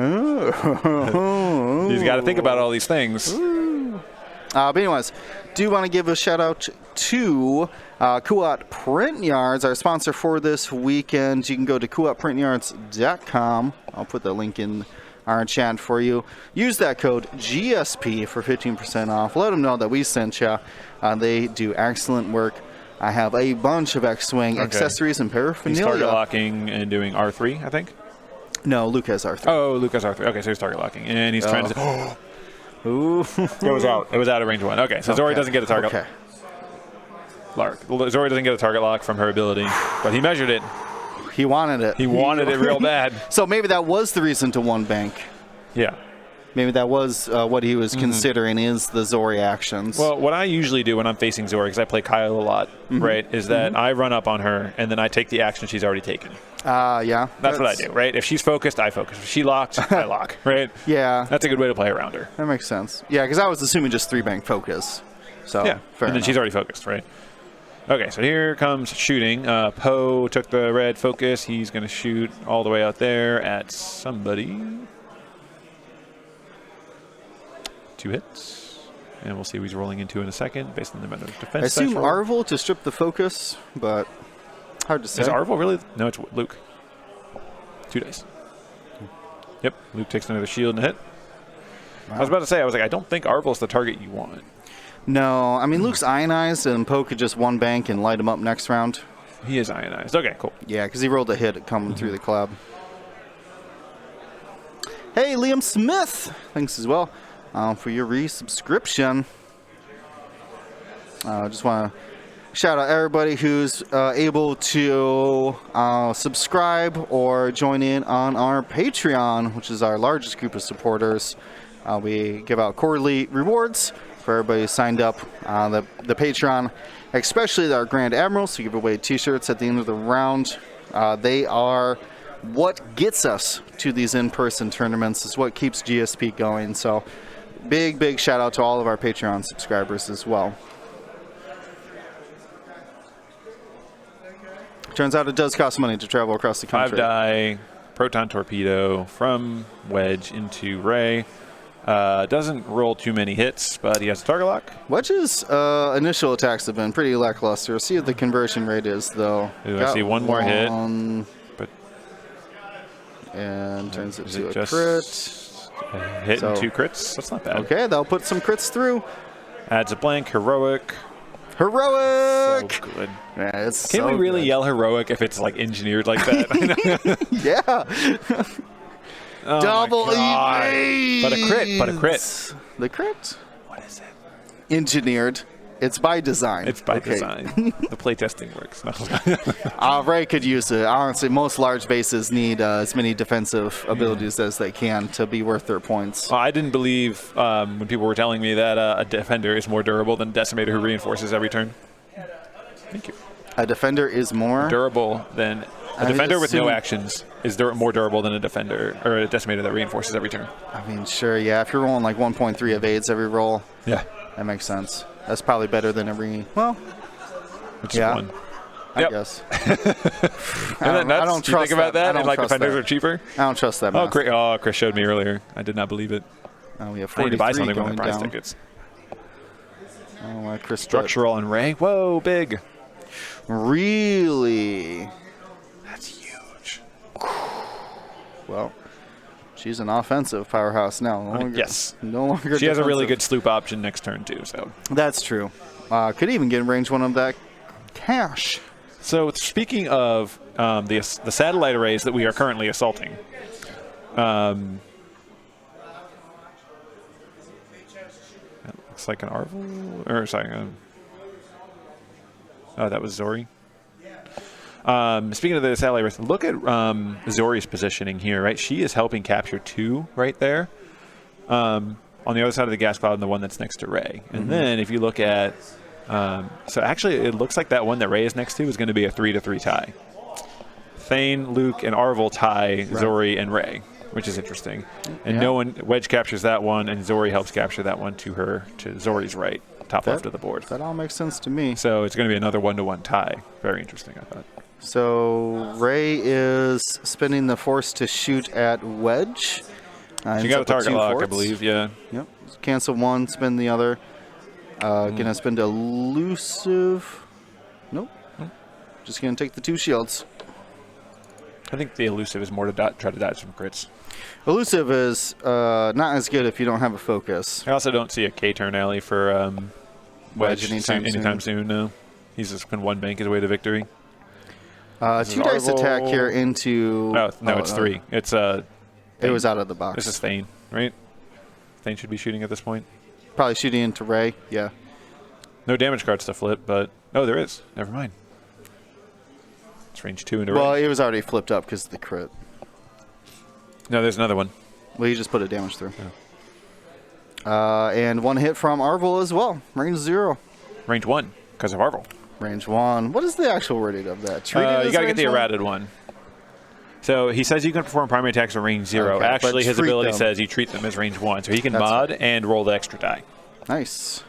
got to think about all these things.
But anyways, do want to give a shout out to Kuat Print Yards, our sponsor for this weekend. You can go to kuatprintyards.com. I'll put the link in our chat for you. Use that code GSP for 15% off. Let them know that we sent you. They do excellent work. I have a bunch of X-Wing accessories and paraphernalia.
He's target locking and doing R3, I think?
No, Luke has R3.
Oh, Luke has R3. Okay, so he's target locking. And he's trying to...
Ooh.
It was out. It was out of range 1. Okay, so Zori doesn't get a target.
Okay.
Zori doesn't get a target lock from her ability, but he measured it.
He wanted it.
He wanted it real bad.
So maybe that was the reason to one bank.
Yeah.
Maybe that was what he was considering is the Zori actions.
Well, what I usually do when I'm facing Zori, because I play Kyle a lot, right, is that I run up on her and then I take the action she's already taken.
Yeah.
That's what I do, right? If she's focused, I focus. If she locked, I lock, right?
Yeah.
That's a good way to play around her.
That makes sense. Yeah, because I was assuming just 3-bank focus. So,
yeah, and then she's already focused, right? Okay, so here comes shooting. Poe took the red focus. He's going to shoot all the way out there at somebody. 2 hits. And we'll see who he's rolling into in a second based on the amount of defense.
I assume Arvel to strip the focus, but hard to say.
Is Arvel really? No, it's Luke. 2 dice. Yep, Luke takes another shield and a hit. Wow. I was about to say, I don't think Arvel's the target you want.
No, I mean, Luke's ionized, and Poe could just 1-bank and light him up next round.
He is ionized. Okay, cool.
Yeah, because he rolled a hit coming through the cloud. Hey, Liam Smith! Thanks as well for your resubscription. Just want to shout out everybody who's able to subscribe or join in on our Patreon, which is our largest group of supporters. We give out quarterly rewards for everybody who signed up. The Patreon, especially our Grand Admirals, who give away t-shirts at the end of the round. They are what gets us to these in-person tournaments, is what keeps GSP going. So big shout out to all of our Patreon subscribers as well. Turns out it does cost money to travel across the country.
5-die proton torpedo from Wedge into Ray. Doesn't roll too many hits, but he has a target lock.
Wedge's initial attacks have been pretty lackluster. See what the conversion rate is, though.
Ooh, I see one more hit.
But and turns it to a
just
crit.
A hit and 2 crits. That's not bad.
Okay, they'll put some crits through.
Adds a blank. Heroic.
Heroic!
So good.
Yeah, it's
Can
so
we really
good.
yell heroic if it's like engineered like that?
Yeah.
Oh
Double evade.
But a crit.
The crit?
What is it?
Engineered. It's by design.
It's by design. The playtesting works.
Ray could use it. Honestly, most large bases need as many defensive abilities as they can to be worth their points.
Well, I didn't believe when people were telling me that a defender is more durable than a decimator who reinforces every turn. Thank you.
A defender is more
durable than a defender with no actions is more durable than a defender or a decimator that reinforces every turn.
I mean, sure, yeah. If you're rolling like 1.3 evades every roll,
yeah,
that makes sense. That's probably better than every, well,
yeah, one.
I guess.
I don't trust think about that. And like defenders are cheaper.
I don't trust that.
Oh, Chris showed me earlier. I did not believe it.
Oh, we have 43
I need to buy something
going
with my prize
down.
tickets.
Oh, Chris
Structural and Ray. Whoa, big.
Really?
That's huge.
Well, she's an offensive powerhouse now. No longer,
yes.
No longer.
She has a really good sloop option next turn too. So
that's true. Could even get in range one of that cash.
So speaking of the satellite arrays that we are currently assaulting, that looks like an Arvel, or sorry, oh, that was Zori. Speaking of the satellite arrays, look at Zori's positioning here, right? She is helping capture 2 right there. On the other side of the gas cloud and the one that's next to Ray. And then if you look at so actually, it looks like that one that Ray is next to is going to be a 3-3 tie. Thane, Luke, and Arvel tie Zori and Ray, which is interesting. And no one Wedge captures that one, and Zori helps capture that one to Zori's right, top left of the board.
That all makes sense to me.
So it's going to be another 1-to-1 tie. Very interesting, I thought.
So Ray is spending the force to shoot at Wedge.
She got a target lock, I believe. Yeah.
Yep. Cancel one, spin the other. Gonna spend elusive. Nope. Just gonna take the 2 shields.
I think the elusive is more to try to dodge some crits.
Elusive is not as good if you don't have a focus.
I also don't see a K-turn alley for Wedge anytime soon. No. He's just going to one bank his way to victory.
2 dice attack here into...
No, it's 3. It's
it was out of the box.
This is Thane, right? Thane should be shooting at this point.
Probably shooting into Ray, yeah.
No damage cards to flip, but... Oh, there is. Never mind. It's range 2 into Ray.
Well, it was already flipped up because of the crit.
No, there's another one.
Well, you just put a damage through. Yeah. And 1 hit from Arvel as well. Range 0.
Range 1, because of Arvel.
Range 1. What is the actual wording of that?
You got to get the errated one. So he says you can perform primary attacks at range 0. Okay, actually, his ability says you treat them as range 1. So he can mod and roll the extra die.
Nice.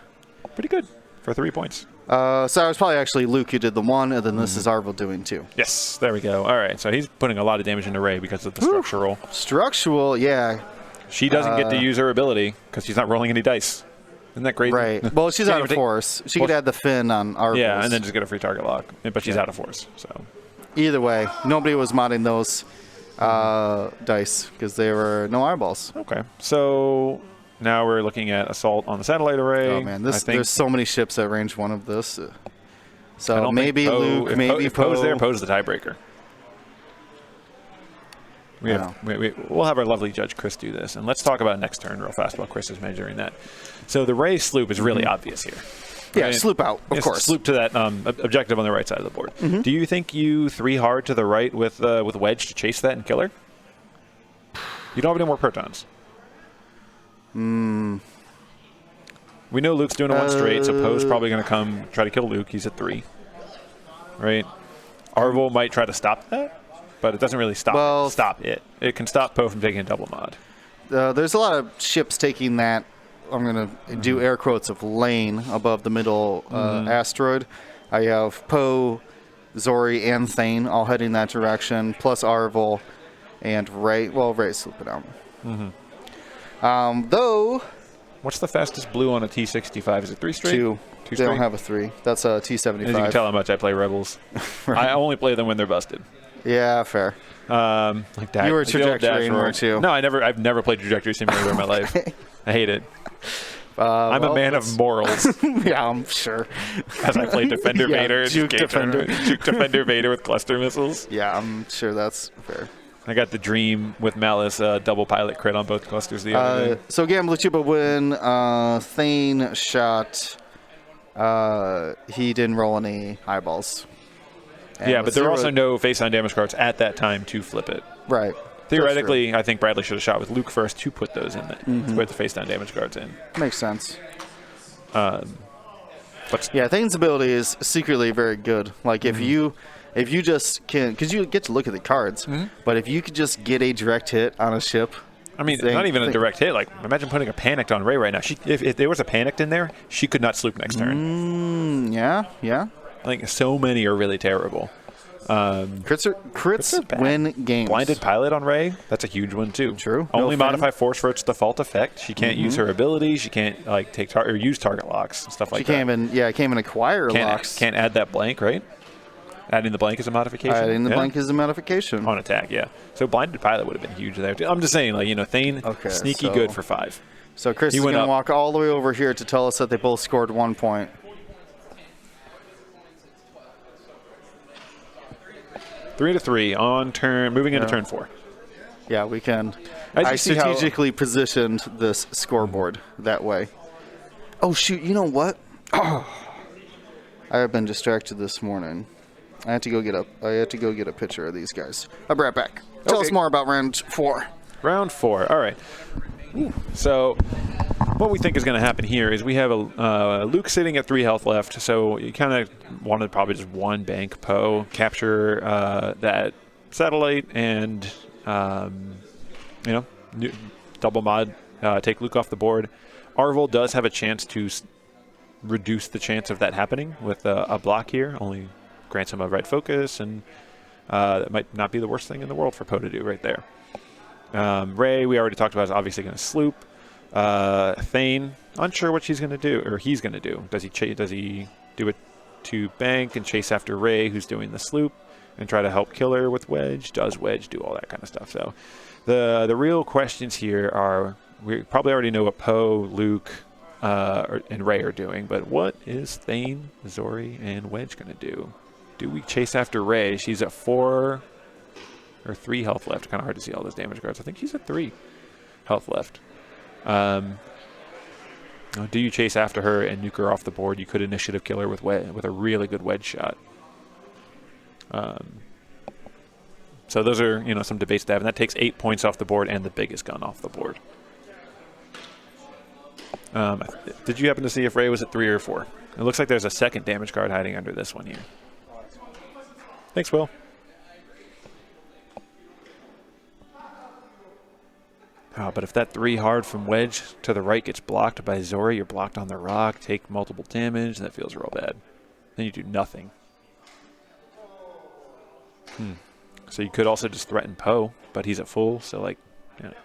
Pretty good for 3 points.
So I was probably actually Luke who did the 1, and then this is Arvel doing 2.
Yes, there we go. All right, so he's putting a lot of damage into Ray because of the structural.
Structural, yeah.
She doesn't get to use her ability because she's not rolling any dice. Isn't that crazy?
Right. Well, she's out of force. She could add the fin on Arvel.
Yeah, and then just get a free target lock. But she's out of force. So
either way, nobody was modding those dice because they were no eyeballs.
Okay. So now we're looking at assault on the satellite array.
Oh man, there's so many ships at range 1 of this. So maybe Luke, maybe Poe.
Poe's there. Poe's the tiebreaker. We'll have our lovely judge Chris do this, and let's talk about next turn real fast while Chris is measuring that. So the Ray sloop is really obvious here.
Yeah, sloop out, of course.
Sloop to that objective on the right side of the board. Do you think you 3 hard to the right with Wedge to chase that and kill her? You don't have any more protons. We know Luke's doing a 1 straight, so Poe's probably going to come try to kill Luke. He's at 3. Right? Arvel might try to stop that. But it doesn't really stop it. It can stop Poe from taking a double mod.
There's a lot of ships taking that, I'm going to do air quotes, of lane above the middle asteroid. I have Poe, Zori, and Thane all heading that direction, plus Arvel and Ray. Well, Ray's slipping out. Though...
What's the fastest blue on a T65? Is it 3 straight?
2. They don't have a 3. That's a T75.
As you can tell how much I play Rebels. Right. I only play them when they're busted.
Yeah, fair.
Like that.
You were Trajectory more too.
No, I've never played Trajectory Simulator in my life. I hate it. I'm a man of morals.
Yeah, I'm sure.
As I played Defender Vader, Juke Defender Vader with cluster missiles.
Yeah, I'm sure that's fair.
I got the Dream with Malice double pilot crit on both clusters the other day.
So Gambler Chupa, when Thane shot, he didn't roll any eyeballs.
Yeah, but there were also no face-on damage cards at that time to flip it.
Right.
Theoretically, I think Bradley should have shot with Luke first to put those in, to put the face-down damage cards in.
Makes sense.
But
yeah, Thane's ability is secretly very good. Like if you just can, because you get to look at the cards, but if you could just get a direct hit on a ship.
I mean, not even a direct hit. Like, imagine putting a Panicked on Ray right now. If there was a Panicked in there, she could not sloop next turn.
Yeah.
I think so many are really terrible.
Crits win games.
Blinded Pilot on Ray, that's a huge one too.
True.
Only modify force for its default effect. She can't use her ability. She can't like take or use target locks and stuff like that.
Can't even acquire locks.
Can't add that blank, right? Adding the blank is a modification.
Adding the blank is a modification
on attack. Yeah. So Blinded Pilot would have been huge there too. I'm just saying, like, you know, Thane sneaky good for 5.
So Chris is going to walk all the way over here to tell us that they both scored 1 point.
3-3 on turn, moving into turn 4.
Yeah, we can. I strategically positioned this scoreboard that way. Oh shoot! You know what? I have been distracted this morning. I had to go get a picture of these guys. I'll be right back. Tell us more about round 4.
Round 4. All right. So what we think is going to happen here is we have a Luke sitting at 3 health left, so you kind of wanted probably just one bank Poe, capture that satellite, and double mod, take Luke off the board. Arvel does have a chance to reduce the chance of that happening with a block here, only grants him a right focus, and that might not be the worst thing in the world for Poe to do right there. Ray, we already talked about, is obviously going to sloop. Thane, unsure what she's going to do, or he's going to do. Does he do it to bank and chase after Ray, who's doing the sloop, and try to help kill her with Wedge? Does Wedge do all that kind of stuff? So the real questions here are, we probably already know what Poe, Luke, and Ray are doing, but what is Thane, Zori, and Wedge going to do? Do we chase after Ray? She's at 4 or 3 health left. Kind of hard to see all those damage cards. I think she's at 3 health left. Do you chase after her and nuke her off the board? You could initiative kill her with a really good Wedge shot. So those are some debates to have, and that takes 8 points off the board and the biggest gun off the board. Did you happen to see if Ray was at 3 or 4? It looks like there's a second damage card hiding under this one here. Thanks, Will. But if that 3 hard from Wedge to the right gets blocked by Zori, you're blocked on the rock, take multiple damage, that feels real bad. Then you do nothing. So you could also just threaten Poe, but he's at full, so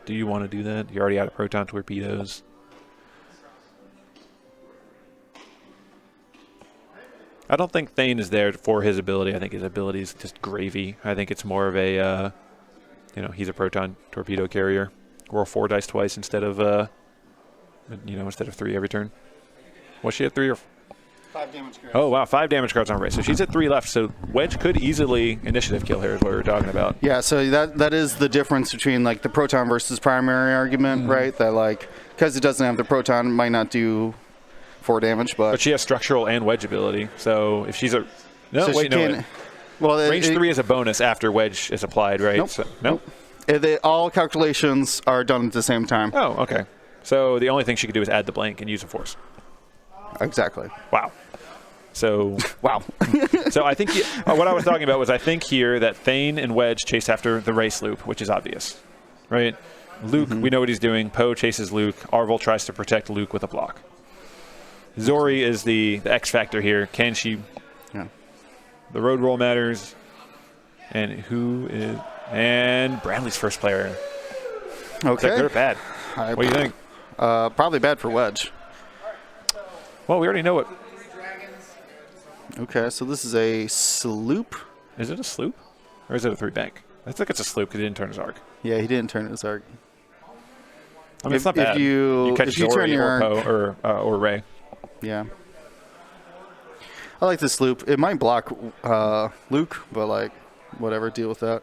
do you want to do that? You're already out of proton torpedoes. I don't think Thane is there for his ability. I think his ability is just gravy. I think it's more of a, he's a proton torpedo carrier. Roll 4 dice twice instead of, instead of 3 every turn. Was she at 3 or
5 damage cards?
Oh, wow, 5 damage cards on Ray. So she's at 3 left. So Wedge could easily initiative kill her is what we were talking about.
Yeah, so that is the difference between, the proton versus primary argument, right? That, because it doesn't have the proton, it might not do 4 damage, but
she has structural and Wedge ability. So if she's a... No,
so
wait, no.
Well,
range 3 is a bonus after Wedge is applied, right?
Nope.
So, nope.
All calculations are done at the same time.
Oh, okay. So the only thing she could do is add the blank and use a force.
Exactly.
Wow. So
wow.
So I think what I was talking about was I think here that Thane and Wedge chase after the race loop, which is obvious, right? Luke, we know what he's doing. Poe chases Luke. Arvel tries to protect Luke with a block. Zori is the X factor here. Can she?
Yeah.
The road roll matters. And who is? And Bradley's first player.
Okay.
Is that good or bad? What do you think?
Probably bad for Wedge.
Well, we already know what.
Okay, so this is a sloop.
Is it a sloop? Or is it a 3 bank? I think it's a sloop because he didn't turn his arc.
Yeah, he didn't turn his arc.
I mean, it's not bad. You catch Zori or Poe or Ray.
Yeah. I like the sloop. It might block Luke, but whatever, deal with that.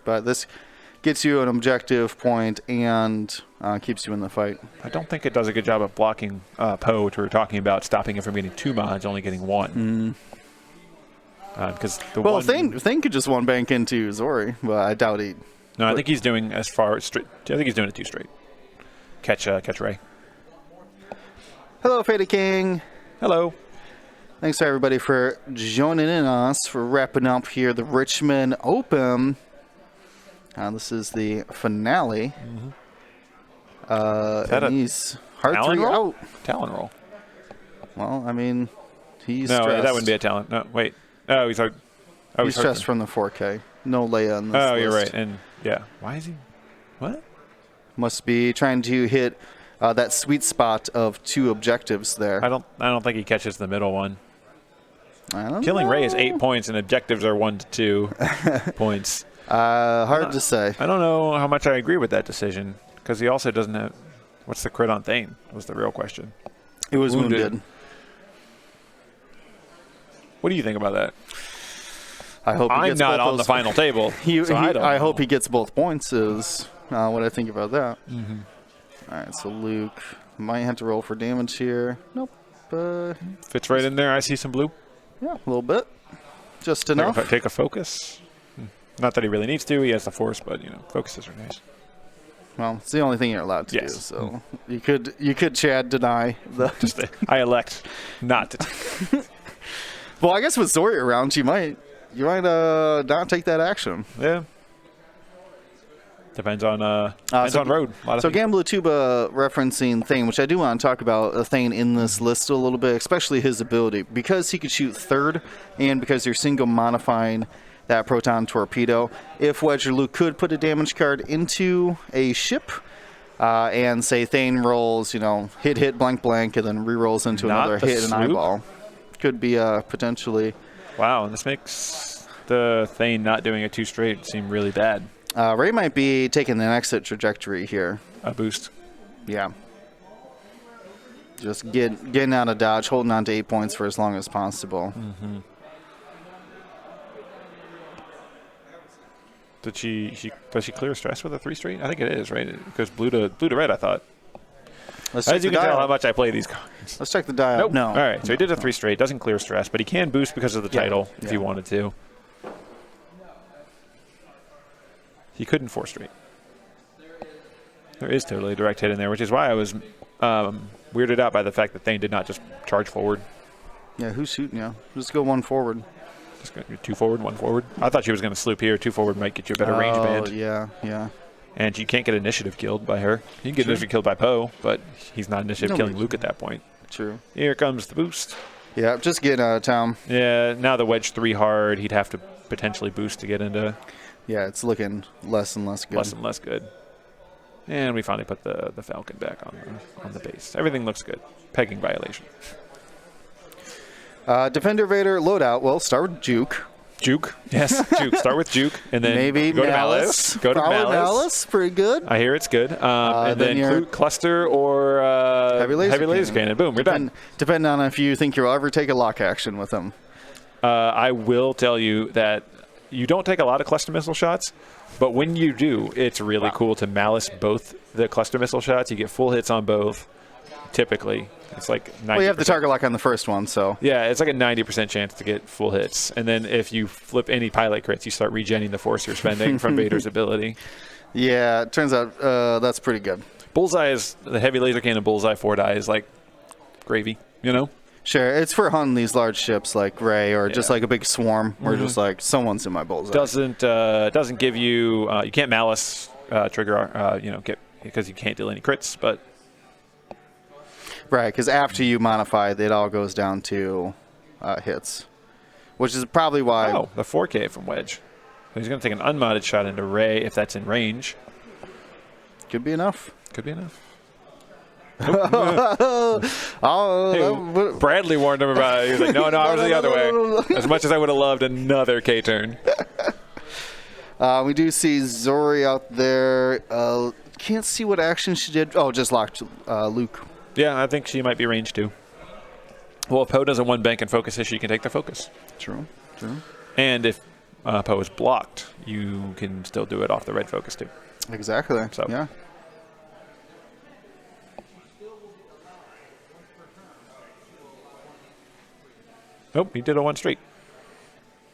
But this gets you an objective point and keeps you in the fight.
I don't think it does a good job of blocking Poe, which we were talking about, stopping him from getting 2 mods, only getting 1. Because
Thane could just one bank into Zori, but I doubt he.
No, I think he's doing as far straight. I think he's doing it 2 straight. Catch Ray.
Hello, Faded King.
Hello.
Thanks to everybody for joining in on us for wrapping up here the Richmond Open. This is the finale. And he's hard 3 out.
Talon roll.
Well, I mean, he's
no,
stressed.
that wouldn't be a talent. No, wait. Oh, he's hard.
Oh, he's stressed from the 4K. No Leia in this list.
You're right. And yeah, why is he? What?
Must be trying to hit that sweet spot of 2 objectives there.
I don't think he catches the middle one.
I don't
Killing
know.
Ray is 8 points, and objectives are 1 to 2 points.
Hard to say.
I don't know how much I agree with that decision, because he also doesn't have. What's the crit on Thane? Was the real question.
It was wounded.
What do you think about that?
I hope he
I'm
gets
not
both
on the
those.
final table.
I hope he gets both points. Is what I think about that. All right, so Luke might have to roll for damage here. Nope.
Fits right in there. I see some blue.
Yeah, a little bit. Just enough.
Take a focus. Not that he really needs to. He has the force, but focuses are nice.
Well, it's the only thing you're allowed to do. So you could Chad deny the.
I elect not to.
Well, I guess with Zori around, you might not take that action.
Yeah. Depends on road.
So Gambler Tuba referencing Thane, which I do want to talk about Thane in this list a little bit, especially his ability. Because he could shoot 3rd, and because you're single modifying that proton torpedo, if Wedge or Luke could put a damage card into a ship, and say Thane rolls, hit, blank, blank, and then re-rolls into another hit and eyeball. Could be potentially.
Wow, and this makes the Thane not doing a 2 straight seem really bad.
Ray might be taking an exit trajectory here.
A boost.
Yeah. Just getting out of dodge, holding on to 8 points for as long as possible.
Does she clear stress with a 3 straight? I think it is, right? Because blue to red, I thought. As you can tell how much I play these cards.
Let's check the dial.
Nope.
No.
All right, so he did a 3 straight. Doesn't clear stress, but he can boost because of the title if he wanted to. He couldn't 4 straight. There is totally a direct hit in there, which is why I was weirded out by the fact that Thane did not just charge forward.
Yeah, who's shooting you? Just go 1 forward.
Just go 2 forward, 1 forward. I thought she was going to sloop here. 2 forward might get you a better range band.
Oh, yeah.
And you can't get initiative killed by her. You can get initiative killed by Poe, but he's not initiative killing Luke at that point.
True.
Here comes the boost.
Yeah, just getting out of town.
Yeah, now the Wedge 3 hard. He'd have to potentially boost to get into.
Yeah, it's looking less and less good.
Less and less good. And we finally put the Falcon back on the base. Everything looks good. Pegging violation.
Defender Vader loadout. Well, start with Juke.
Juke. Yes, Juke. Start with Juke, and then
maybe
go to Malice. Go to
Malice. Pretty good.
I hear it's good. And then Cluster or
Heavy Laser
Cannon. Boom, we're done.
Depending on if you think you'll ever take a lock action with him.
I will tell you that you don't take a lot of cluster missile shots, but when you do, it's really cool to Malice both the cluster missile shots. You get full hits on both, typically. It's like 90%.
Well, you have the target lock on the first one, so.
Yeah, it's like a 90% chance to get full hits. And then if you flip any pilot crits, you start regenning the force you're spending from Vader's ability.
Yeah, it turns out that's pretty good.
Bullseye is, the heavy laser cannon Bullseye 4-die is like gravy,
Sure, it's for hunting these large ships like Ray or just like a big swarm where just like someone's in my bullseye.
Doesn't give you, you can't Malice trigger, because you can't deal any crits, but.
Right, because after you modify, it all goes down to hits, which is probably why.
Oh, the 4K from Wedge. So he's going to take an unmodded shot into Ray if that's in range.
Could be enough.
Could be enough. Bradley warned him about it. He was like, no, I was the other way. As much as I would have loved another K-turn.
We do see Zori out there. Can't see what action she did. Oh, just locked Luke.
Yeah, I think she might be range too. Well, if Poe doesn't one bank and focus issue, you can take the focus.
True.
And if Poe is blocked, you can still do it off the red focus too.
Exactly.
So.
Yeah.
Nope, he did a 1 streak.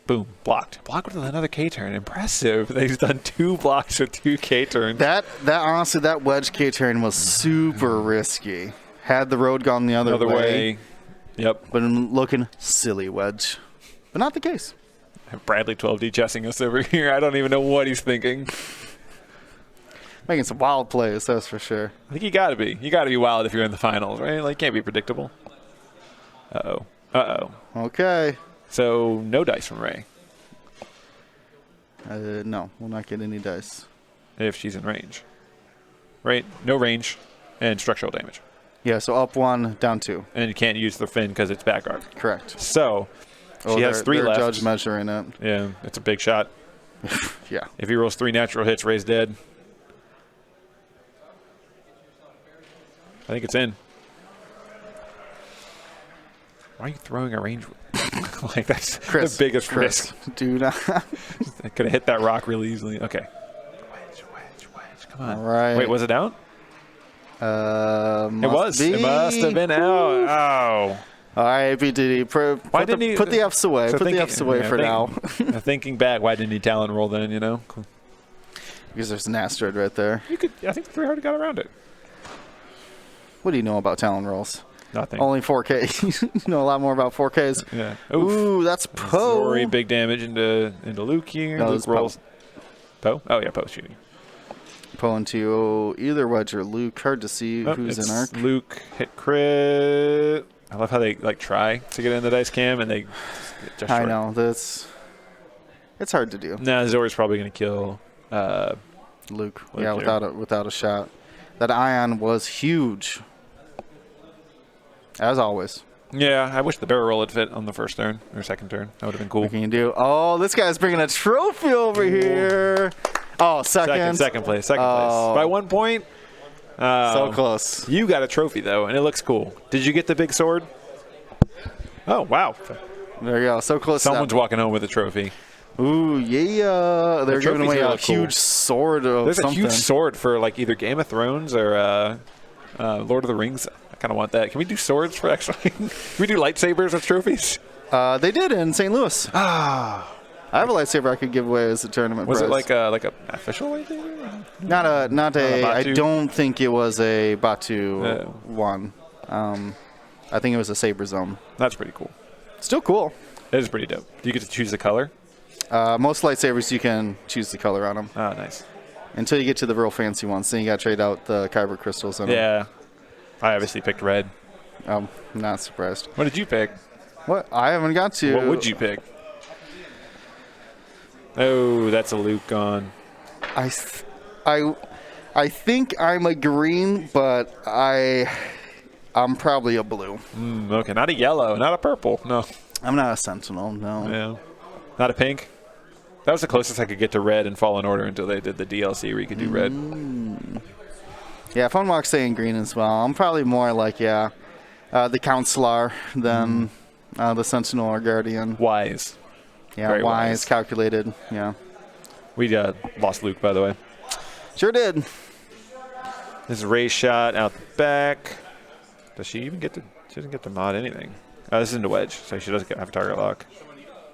Boom, blocked. Blocked with another K turn. Impressive. They've done 2 blocks with 2 K turns.
That honestly, that wedge K turn was super risky. Had the road gone the other way.
Yep.
Been looking silly wedge, but not the case.
Bradley 12D chessing us over here. I don't even know what he's thinking.
Making some wild plays, that's for sure.
I think you got to be. You got to be wild if you're in the finals, right? Like, can't be predictable. Uh-oh. Uh-oh.
Okay.
So, no dice from Ray.
No, we'll not get any dice.
If she's in range. Right? No range and structural damage.
Yeah, so up 1, down 2.
And you can't use the fin because it's back guard.
Correct.
So, she has 3 left.
Judge measuring it.
Yeah, it's a big shot.
Yeah.
If he rolls 3 natural hits, Ray's dead. I think it's in. Why are you throwing a range? Like, that's the biggest risk.
Do not.
I could have hit that rock really easily. Okay. Wedge. Come on.
All right.
Wait, was it out?
It was.
It must have been out. Oh.
All right, BDD. Put the Fs away.
So
put the Fs away for now.
Thinking back, why didn't he talent roll then, you know? Cool.
Because there's an asteroid right there.
I think the 300 got around it.
What do you know about talent rolls?
Nothing.
Only 4K. You know a lot more about 4Ks.
Yeah.
Ooh, that's Poe.
Very big damage into Luke here.
No,
Luke rolls. Poe? Oh, yeah, Poe's shooting.
Poe into either Wedge or Luke. Hard to see who's in arc.
Luke hit crit. I love how they try to get in the dice cam and they just
I know. It's hard to do.
Nah, Zora's probably going to kill
Luke. Yeah, without a shot. That ion was huge. As always.
Yeah, I wish the barrel roll had fit on the first turn or second turn. That would have been cool.
What can you do? Oh, this guy's bringing a trophy over here. Oh, second.
Second place. By 1 point.
So close.
You got a trophy, though, and it looks cool. Did you get the big sword? Oh, wow.
There you go. So close.
Someone's walking home with a trophy.
Ooh, yeah. They're giving away a huge sword of
There's
something.
a huge sword for, like, either Game of Thrones or Lord of the Rings. I kind of want that. Can we do swords for actually? Can we do lightsabers as trophies?
They did in St. Louis. I have a lightsaber I could give away as a tournament prize.
Was it like a official lightsaber?
Not a. I don't think it was a Batu one. I think it was a Saber Zone.
That's pretty cool.
Still cool.
It is pretty dope. Do you get to choose the color?
Most lightsabers you can choose the color on them.
Oh, nice.
Until you get to the real fancy ones, then you got to trade out the kyber crystals in them.
Yeah. I obviously picked red.
I'm not surprised.
What did you pick?
What? I haven't got to.
What would you pick? Oh, that's a Luke gone.
I think I'm a green, but I'm probably a blue.
Okay, not a yellow, not a purple. No.
I'm not a sentinel. No.
Yeah. Not a pink. That was the closest I could get to red in Fallen Order until they did the DLC where you could do red.
Yeah, Funwalk's saying green as well. I'm probably more like, the Counselor than the Sentinel or Guardian.
Wise.
Yeah,
Very
wise, calculated. Yeah.
We lost Luke, by the way.
Sure did.
This is Ray's shot out the back. Does she even get to? She doesn't get to mod anything. Oh, this is into wedge, so she doesn't have a target lock.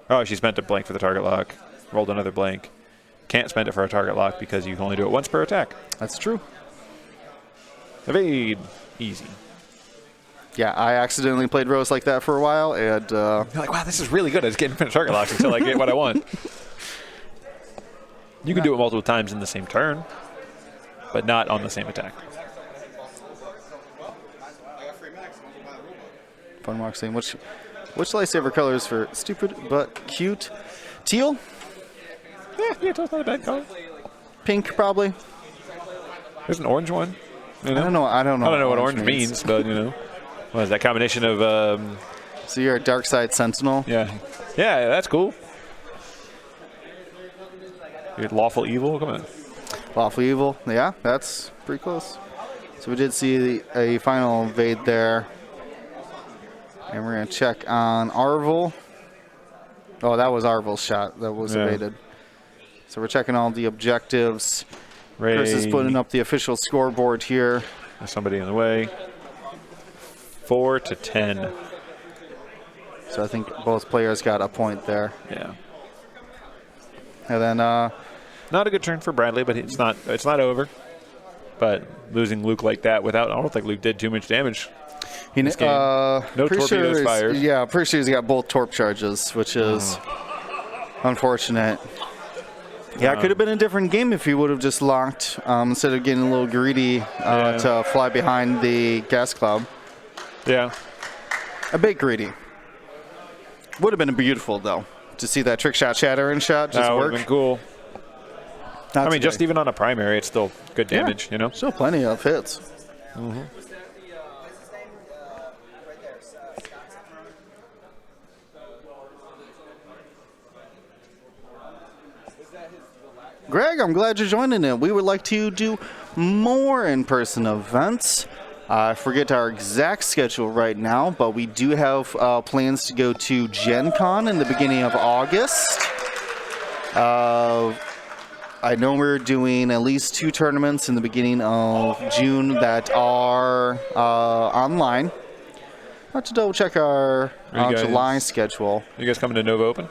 Oh, she spent a blank for the target lock. Rolled another blank. Can't spend it for a target lock because you can only do it once per attack.
That's true.
Evade. Easy.
Yeah, I accidentally played Rose like that for a while, and
you're like, wow, this is really good. I was getting target locks until I get what I want. You can do it multiple times in the same turn, but not on the same attack.
Funwalk saying, which lightsaber color is for stupid but cute? Teal?
Yeah, teal's not a bad color.
Pink, probably.
There's an orange one. You know?
I don't know
what orange means, but you know, what is that combination of?
So you're a dark side sentinel.
Yeah, that's cool. You're lawful evil. Come on.
Lawful evil. Yeah, that's pretty close. So we did see a final evade there, and we're gonna check on Arvel. Oh, that was Arvel's shot that was evaded. So we're checking all the objectives.
Ray,
Chris is putting up the official scoreboard here.
There's somebody in the way. 4-10.
So I think both players got a point there.
Yeah.
And then
not a good turn for Bradley, but it's not over. But losing Luke like that I don't think Luke did too much damage. No torpedoes fired.
Yeah, pretty sure he's got both torp charges, which is unfortunate. Yeah, it could have been a different game if he would have just locked instead of getting a little greedy to fly behind the gas cloud.
Yeah.
A bit greedy. Would have been beautiful, though, to see that trick shot, shattering shot just work.
That would have been cool. Just even on a primary, it's still good damage,
Still plenty of hits.
Mm-hmm.
Greg, I'm glad you're joining in. We would like to do more in-person events. I forget our exact schedule right now, but we do have plans to go to Gen Con in the beginning of August. I know we're doing at least 2 tournaments in the beginning of June that are online. I'll have to double check our July schedule.
You guys coming to Nova Open?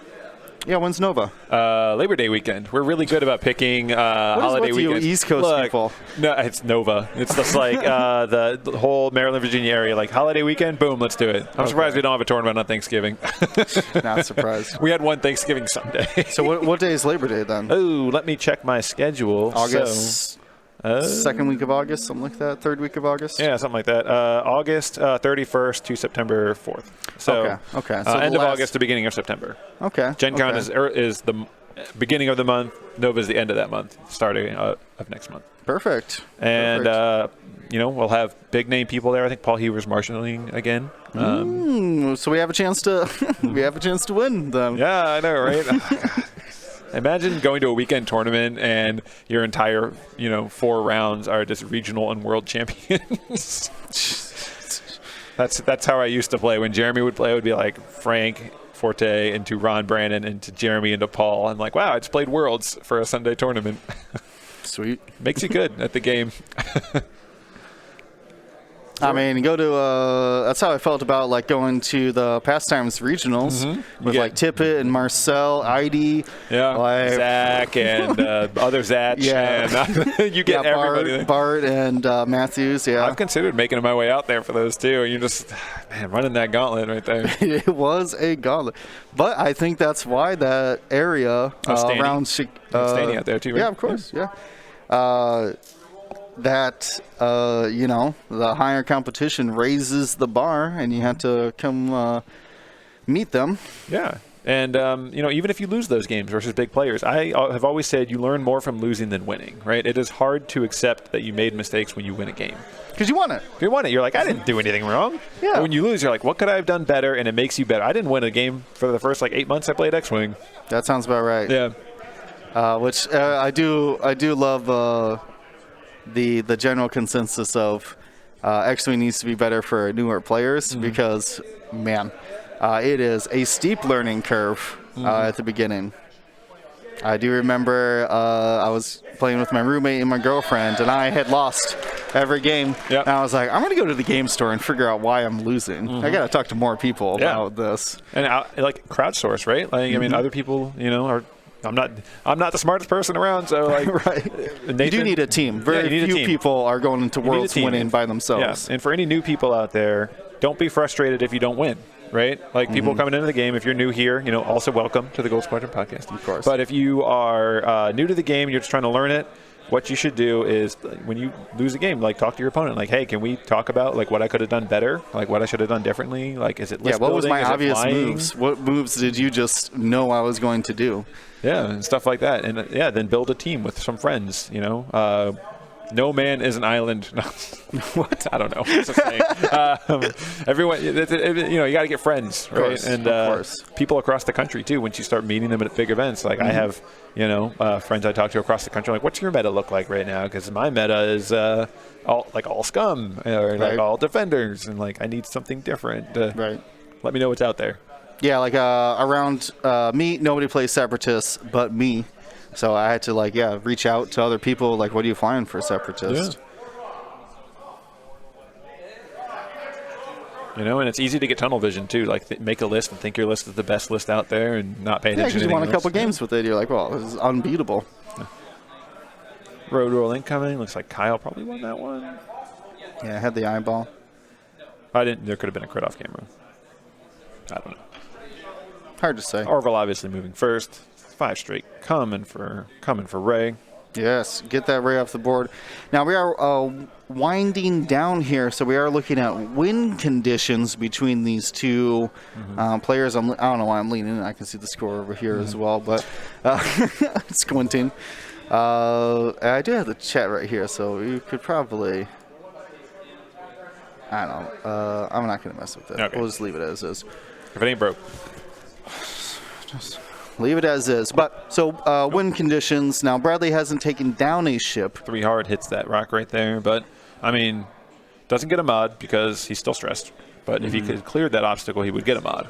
Yeah, when's Nova?
Labor Day weekend. We're really good about picking holiday weekends.
You East Coast people?
No, it's Nova. It's just like the whole Maryland, Virginia area. Like holiday weekend, boom, let's do it. I'm surprised we don't have a tournament on Thanksgiving.
Not surprised.
We had one Thanksgiving Sunday.
So what day is Labor Day then?
Oh, let me check my schedule.
August. Second week of August, something like that. Third week of August.
Yeah, something like that. August 31st to September 4th. So
okay. So
end of August to beginning of September.
Okay.
Gen Con is the beginning of the month. Nova is the end of that month, starting of next month.
Perfect.
And we'll have big name people there. I think Paul Hewer's marshalling again.
So we have a chance to win them.
Yeah, I know, right? Imagine going to a weekend tournament and your entire, 4 rounds are just regional and world champions. That's how I used to play. When Jeremy would play, it would be like Frank Forte into Ron Brannon into Jeremy into Paul. I'm like, wow, I just played worlds for a Sunday tournament.
Sweet.
Makes you good at the game.
I mean, that's how I felt about like going to the Pastimes Regionals with like Tippett and Marcel, Heidi,
Zach and other Zach.
Yeah,
and, you get everybody.
Bart and Matthews. Yeah,
I've considered making my way out there for those too. And you're just running that gauntlet right there.
It was a gauntlet, but I think that's why that area around
standing out there too. Right?
Yeah, of course. Yeah. The higher competition raises the bar, and you have to come meet them.
Yeah. And, even if you lose those games versus big players, I have always said you learn more from losing than winning, right? It is hard to accept that you made mistakes when you win a game.
Because you won it.
If you won it, you're like, I didn't do anything wrong.
Yeah.
And when you lose, you're like, what could I have done better? And it makes you better. I didn't win a game for the first 8 months I played X-Wing.
That sounds about right.
Yeah.
Which I do love the general consensus of X-Wing needs to be better for newer players because, man, it is a steep learning curve at the beginning. I do remember I was playing with my roommate and my girlfriend, and I had lost every game.
Yep.
And I was like, I'm going to go to the game store and figure out why I'm losing. I got to talk to more people about this.
And crowdsource, right? I mean, other people, are. I'm not the smartest person around, so
right.
Nathan,
you do need a team. Very few people are going into Worlds winning by themselves.
Yeah. And for any new people out there, don't be frustrated if you don't win. Right? Like people coming into the game, if you're new here, also welcome to the Gold Squadron podcast.
Of course.
But if you are new to the game, you're just trying to learn it, what you should do is when you lose a game, talk to your opponent. Hey, can we talk about what I could have done better? What I should have done differently? Is it list
what was my
is
obvious moves? What moves did you just know I was going to do?
Yeah, and stuff like that. And then build a team with some friends, no man is an island. What? I don't know. What's saying? Everyone, you got to get friends, right?
Of course.
People across the country too. Once you start meeting them at big events, I have, friends I talk to across the country. What's your meta look like right now? Because my meta is all scum or all defenders, and I need something different.
Right.
Let me know what's out there.
Yeah, like around me, nobody plays Separatist but me. So I had to reach out to other people. Like, what are you flying for Separatist?
Yeah. You know, and it's easy to get tunnel vision too. Like, make a list and think your list is the best list out there, and not pay attention.
Yeah, because you won a couple games with it. You're like, well, this is unbeatable.
Yeah. Road roll incoming. Looks like Kyle probably won that one.
Yeah, I had the eyeball.
I didn't. There could have been a crit off camera. I don't know.
Hard to say.
Orville obviously moving first. 5 straight coming for Ray.
Yes, get that Ray off the board. Now we are winding down here, so we are looking at wind conditions between these two players. I don't know why I'm leaning. I can see the score over here as well, but squinting. I do have the chat right here, so you could probably. I don't know. I'm not going to mess with it. Okay. We'll just leave it as is.
If it ain't broke.
Just leave it as is. But so wind conditions. Now Bradley hasn't taken down a ship.
3 hard hits that rock right there, but I mean, doesn't get a mod because he's still stressed. But if he could clear that obstacle, he would get a mod.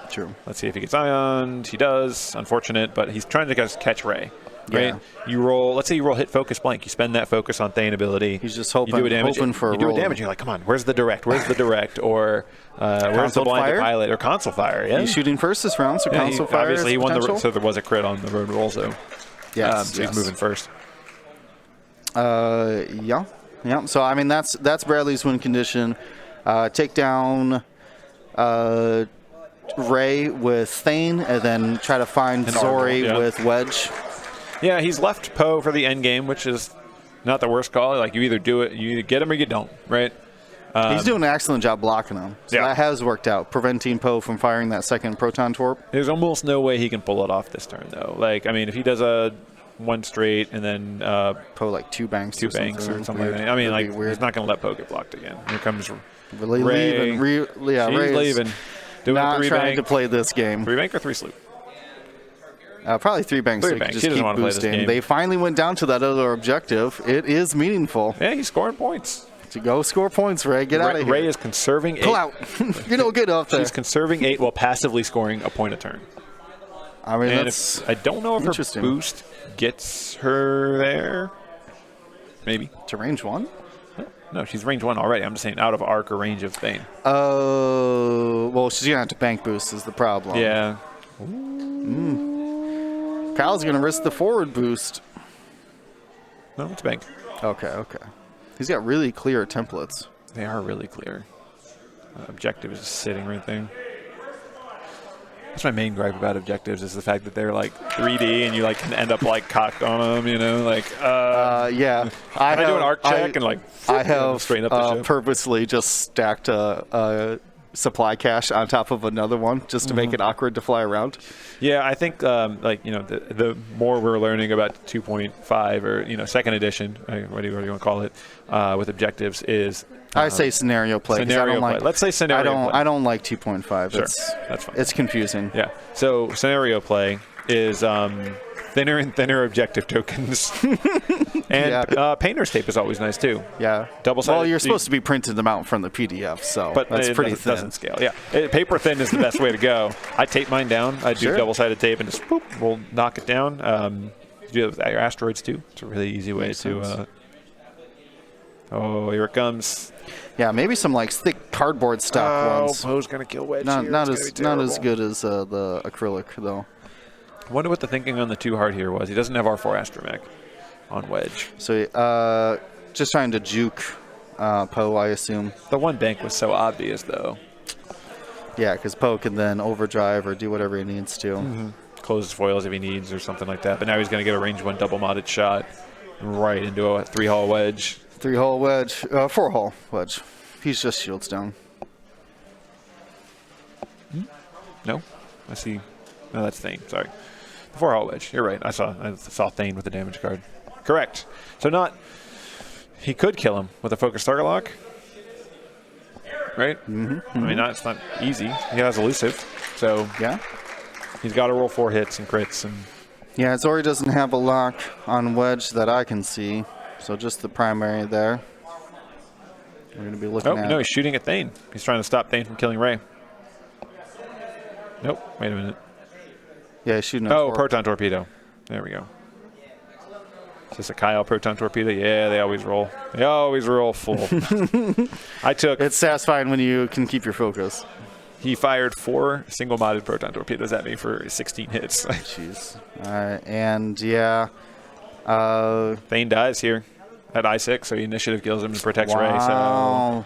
True.
Let's see if he gets ioned. He does. Unfortunate, but he's trying to catch Ray. Right? Yeah. You roll. Let's say you roll hit focus blank. You spend that focus on Thane ability.
He's just hoping.
You do a damage.
For
you do a damage. You're like, come on. Where's the direct? Where's the direct? Or where's the blinded pilot? Or console fire? Yeah.
He's shooting first this round, so console fire.
Obviously, he won the. So there was a crit on the road rolls though.
Yes.
So he's moving first.
Yeah. So I mean, that's Bradley's win condition. Take down Ray with Thane, and then try to find Zori with Wedge.
Yeah, he's left Poe for the end game, which is not the worst call. Like, you either do it, you either get him or you don't, right?
He's doing an excellent job blocking him. So that has worked out, preventing Poe from firing that second proton torp.
There's almost no way he can pull it off this turn, though. Like, I mean, if he does a 1 straight and then
Poe like 2 banks,
or something like that. I mean, like, he's not going to let Poe get blocked again. Here comes
really
Ray.
Ray's
leaving. Doing
not
3
trying
bank.
to play this game.
3 bank or 3 sloop?
Probably 3 banks.
3 banks.
Just keep boosting. They finally went down to that other objective. It is meaningful.
Yeah, he's scoring points.
To go score points, Ray. Get out of here.
Ray is conserving 8.
Pull out. You're no good up there.
She's conserving 8 while passively scoring a point a turn.
I mean, that's
I don't know if her boost gets her there. Maybe.
To range 1?
No, she's range 1 already. I'm just saying out of arc or range of Thane.
Oh, well, she's going to have to bank boost is the problem.
Yeah.
Kyle's going to risk the forward boost.
No, it's bank.
Okay. He's got really clear templates.
They are really clear. Objective is just sitting right there. That's my main gripe about objectives is the fact that they're like 3D and you like can end up like cocked on them, you know, like
yeah.
I do an arc check and like
I have
straighten up the ship.
Purposely just stacked a supply cache on top of another one just to make it awkward to fly around.
Yeah, I think like, you know, the more we're learning about 2.5 or, you know, 2nd edition, what do you want to call it, with objectives is
I say scenario play.
Scenario play. Let's say scenario play.
I don't like 2.5.
Sure, that's fine.
It's confusing.
Yeah. So scenario play is thinner and thinner objective tokens. And painter's tape is always nice too.
Yeah.
Double-sided.
Well, you're supposed to be printing them out from the PDF, so
but
that's pretty thin.
Doesn't scale. Yeah. Paper thin is the best way to go. I tape mine down. I do double-sided tape and just boop, we'll knock it down. You do that with your asteroids too. It's a really easy way to. Oh, here it comes.
Yeah, maybe some like thick cardboard stock ones.
Oh, Poe's gonna kill Wedge.
Not as good as the acrylic though.
I wonder what the thinking on the 2 hard here was. He doesn't have R4 astromech on Wedge.
So just trying to juke Poe, I assume.
The 1 bank was so obvious though.
Yeah, because Poe can then overdrive or do whatever he needs to.
Close his foils if he needs or something like that. But now he's going to get a range 1 double modded shot right into a 3-hull wedge.
3-hull wedge, 4-hull wedge. He's just shields down.
No, I see. No, that's Thane. Sorry, the 4-hull wedge. You're right. I saw Thane with the damage card. Correct. So he could kill him with a focus target lock. Right. I mean, it's not easy. He has elusive, so
yeah,
he's got to roll 4 hits and crits and.
Yeah, Zori doesn't have a lock on wedge that I can see. So just the primary there. We're going to be looking at...
No, he's shooting at Thane. He's trying to stop Thane from killing Ray. Nope. Wait a minute.
Yeah, shooting.
Oh, proton torpedo. There we go. Is this a Kyle proton torpedo? Yeah, they always roll. They always roll full.
It's satisfying when you can keep your focus.
He fired 4 single-modded proton torpedoes at me for 16 hits.
Jeez. And yeah.
Thane dies here at I6, so initiative kills him and protects Ray.
So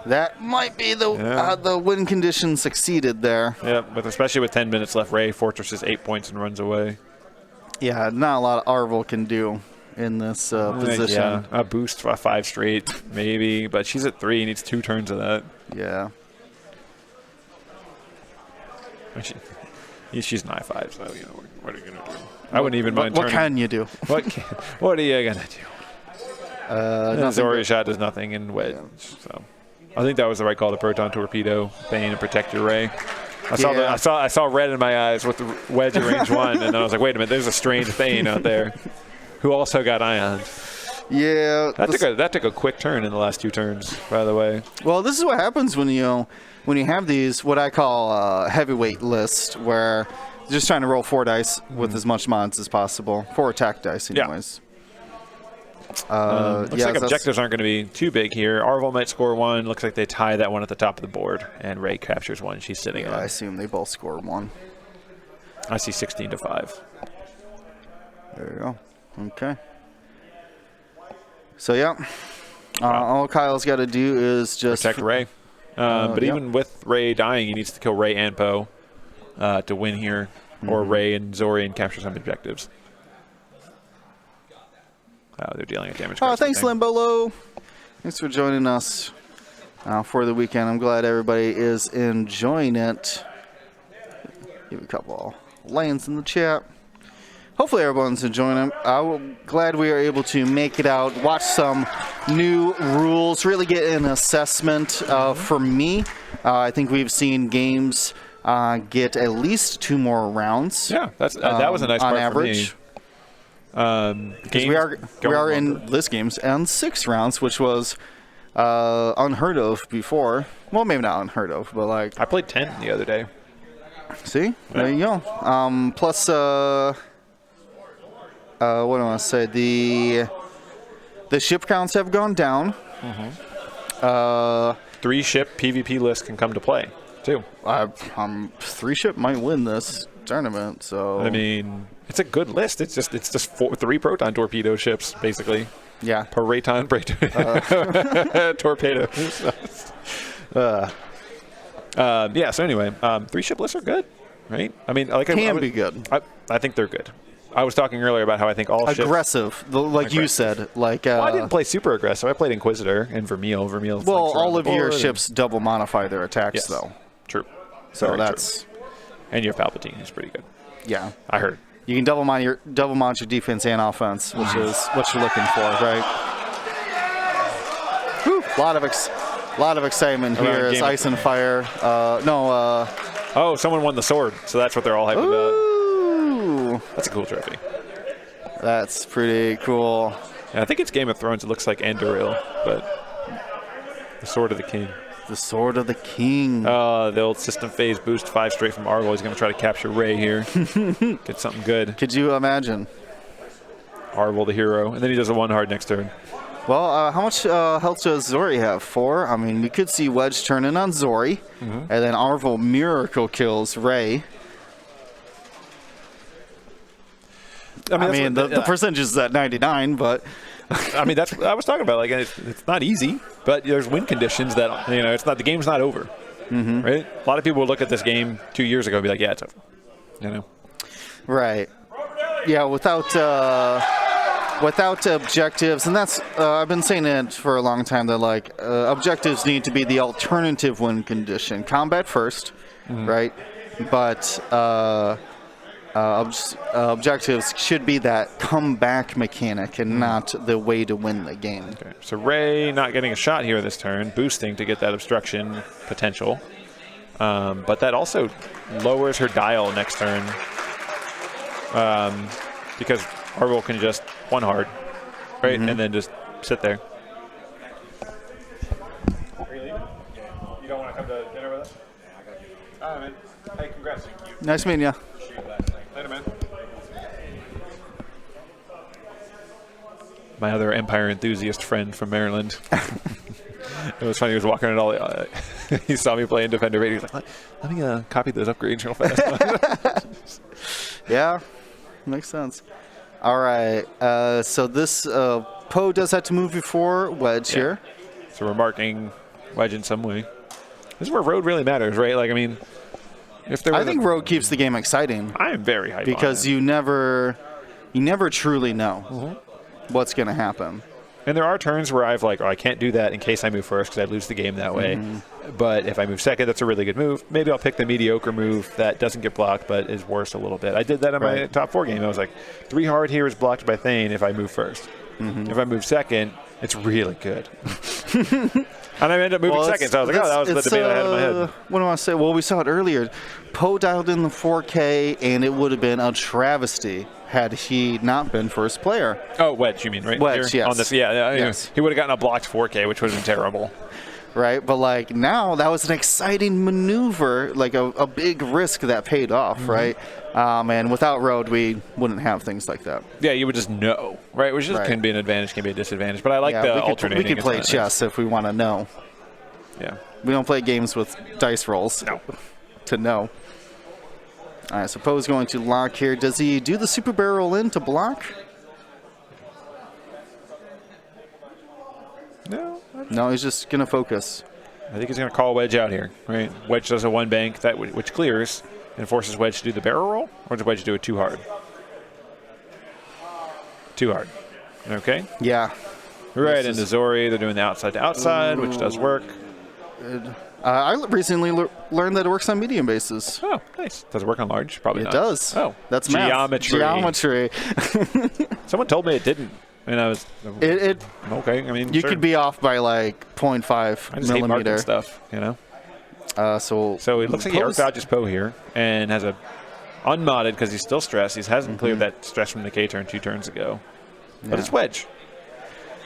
that might be the win condition succeeded there.
Yeah, but especially with 10 minutes left, Ray fortresses 8 points and runs away.
Yeah, not a lot of Arvel can do in this position.
Yeah, a boost for 5 straight, maybe, but she's at 3. He needs 2 turns of that.
Yeah.
She's an I5, so you know what are you gonna do? I wouldn't even mind.
What can you do?
What are you gonna do? Zori shot does nothing in wedge. Yeah. So I think that was the right call to proton torpedo, Thane, and protect your Ray. I saw red in my eyes with the wedge at range 1, and then I was like, wait a minute, there's a strange Thane out there who also got ioned.
Yeah,
that took a quick turn in the last 2 turns, by the way.
Well, this is what happens when you have these what I call heavyweight list, where you're just trying to roll 4 dice with as much mods as possible, 4 attack dice, anyways.
Looks like objectives aren't going to be too big here. Arvel might score 1. Looks like they tie that one at the top of the board, and Ray captures 1. She's sitting on.
I assume they both score 1.
I see 16-5.
There you go. Okay. So yeah, all Kyle's got to do is just
protect Ray. But even with Ray dying, he needs to kill Ray and Poe to win here, or Ray and Zori and capture some objectives. They're dealing a damage.
Thanks, Limbolo. Thanks for joining us for the weekend. I'm glad everybody is enjoying it. Give a couple lanes in the chat. Hopefully everyone's enjoying them. I'm glad we are able to make it out, watch some new rules, really get an assessment for me. I think we've seen games get at least 2 more rounds.
Yeah, that was a nice part
on average.
For me.
Because we are in this game's and 6 rounds, which was unheard of before. Well, maybe not unheard of, but like
I played 10 the other day.
See, there you go. Plus, what do I want to say? The ship counts have gone down.
3 ship PvP list can come to play too.
3 ship might win this tournament. So
I mean, it's a good list. It's just 3 proton torpedo ships basically.
Yeah.
Paraton torpedo. Yeah. So anyway, 3 ship lists are good, right? I mean, like
can be good.
I think they're good. I was talking earlier about how I think all
aggressive,
ships,
like you said. Like
well, I didn't play super aggressive. I played Inquisitor and Vermeil. Vermeil's
well, like all of your ships double modify their attacks, though.
True.
So very that's
true. And your Palpatine is pretty good.
Yeah,
I heard.
You can double mod your defense and offense, which is what you're looking for, right? Whew, a lot of excitement here as Ice and Fire.
Oh, someone won the sword, so that's what they're all hyped about. That's a cool trophy.
That's pretty cool.
Yeah, I think it's Game of Thrones. It looks like Andoril, but the Sword of the King.
The Sword of the King.
The old system phase boost 5 straight from Arvel. He's going to try to capture Ray here. Get something good.
Could you imagine?
Arvel the hero. And then he does a 1 hard next turn.
Well, how much health does Zori have? 4? I mean, we could see Wedge turn in on Zori. And then Arvel miracle kills Ray. I mean the percentage is at 99, but
I mean that's what I was talking about. Like it's not easy, but there's win conditions that it's not. The game's not over, right? A lot of people would look at this game 2 years ago and be like, yeah, it's over,
Right. Yeah, without objectives, and that's I've been saying it for a long time that like objectives need to be the alternative win condition. Combat first, right? But objectives should be that comeback mechanic and not the way to win the game.
Okay. So Ray not getting a shot here this turn, boosting to get that obstruction potential. But that also lowers her dial next turn because Arvel can just 1 hard, right? And then just sit there. Are you leaving? You don't want to come to dinner with us? I got you. All right, man. Hey, congrats.
Nice meeting you.
Later, man. My other Empire enthusiast friend from Maryland. It was funny. He was walking around all. He saw me playing Defender Raid. He was like, "Let me copy those upgrades real fast."
Yeah, makes sense. All right. So this Poe does have to move before Wedge here.
So we're marking Wedge in some way. This is where road really matters, right? Like, I mean, if there.
I think road keeps the game exciting.
I am very hyped
because you never truly know what's going to happen.
And there are turns where I've like, oh, I can't do that in case I move first because I lose the game that way. But if I move second, that's a really good move. Maybe I'll pick the mediocre move that doesn't get blocked but is worse a little bit. I did that in my top 4 game. I was like, 3 hard here is blocked by Thane if I move first. If I move second, it's really good. And I ended up moving second, so I was like, oh, that was the debate I had in my head.
What do I say? Well, we saw it earlier. Poe dialed in the 4K, and it would have been a travesty had he not been first player.
Oh, Wedge, you mean, right?
Wedge,
here?
yes.
On this, yes. He would have gotten a blocked 4K, which would have been terrible.
Right, but like now that was an exciting maneuver, like a big risk that paid off, right? And without road, we wouldn't have things like that.
Yeah, you would just know, right? Which just can be an advantage, can be a disadvantage. But I like the alternating.
We could play chess if we want to know.
Yeah.
We don't play games with dice rolls to know. All right, so Poe's going to lock here. Does he do the super barrel in to block? No, he's just going to focus.
I think he's going to call Wedge out here, right? Wedge does a 1 bank, which clears and forces Wedge to do the barrel roll, or does Wedge do it too hard? Too hard. Okay?
Yeah.
Right into Zori. They're doing the outside to outside, which does work.
I recently learned that it works on medium bases.
Oh, nice. Does it work on large? Probably not.
It does.
Oh,
that's
geometry.
Geometry.
Someone told me it didn't. And I was okay. I mean,
you could be off by like 0.5
I just
millimeter
hate stuff, you know.
So
it looks like he outdodges Poe here and has a unmodded because he's still stressed. He hasn't cleared that stress from the K turn 2 turns ago. But it's Wedge.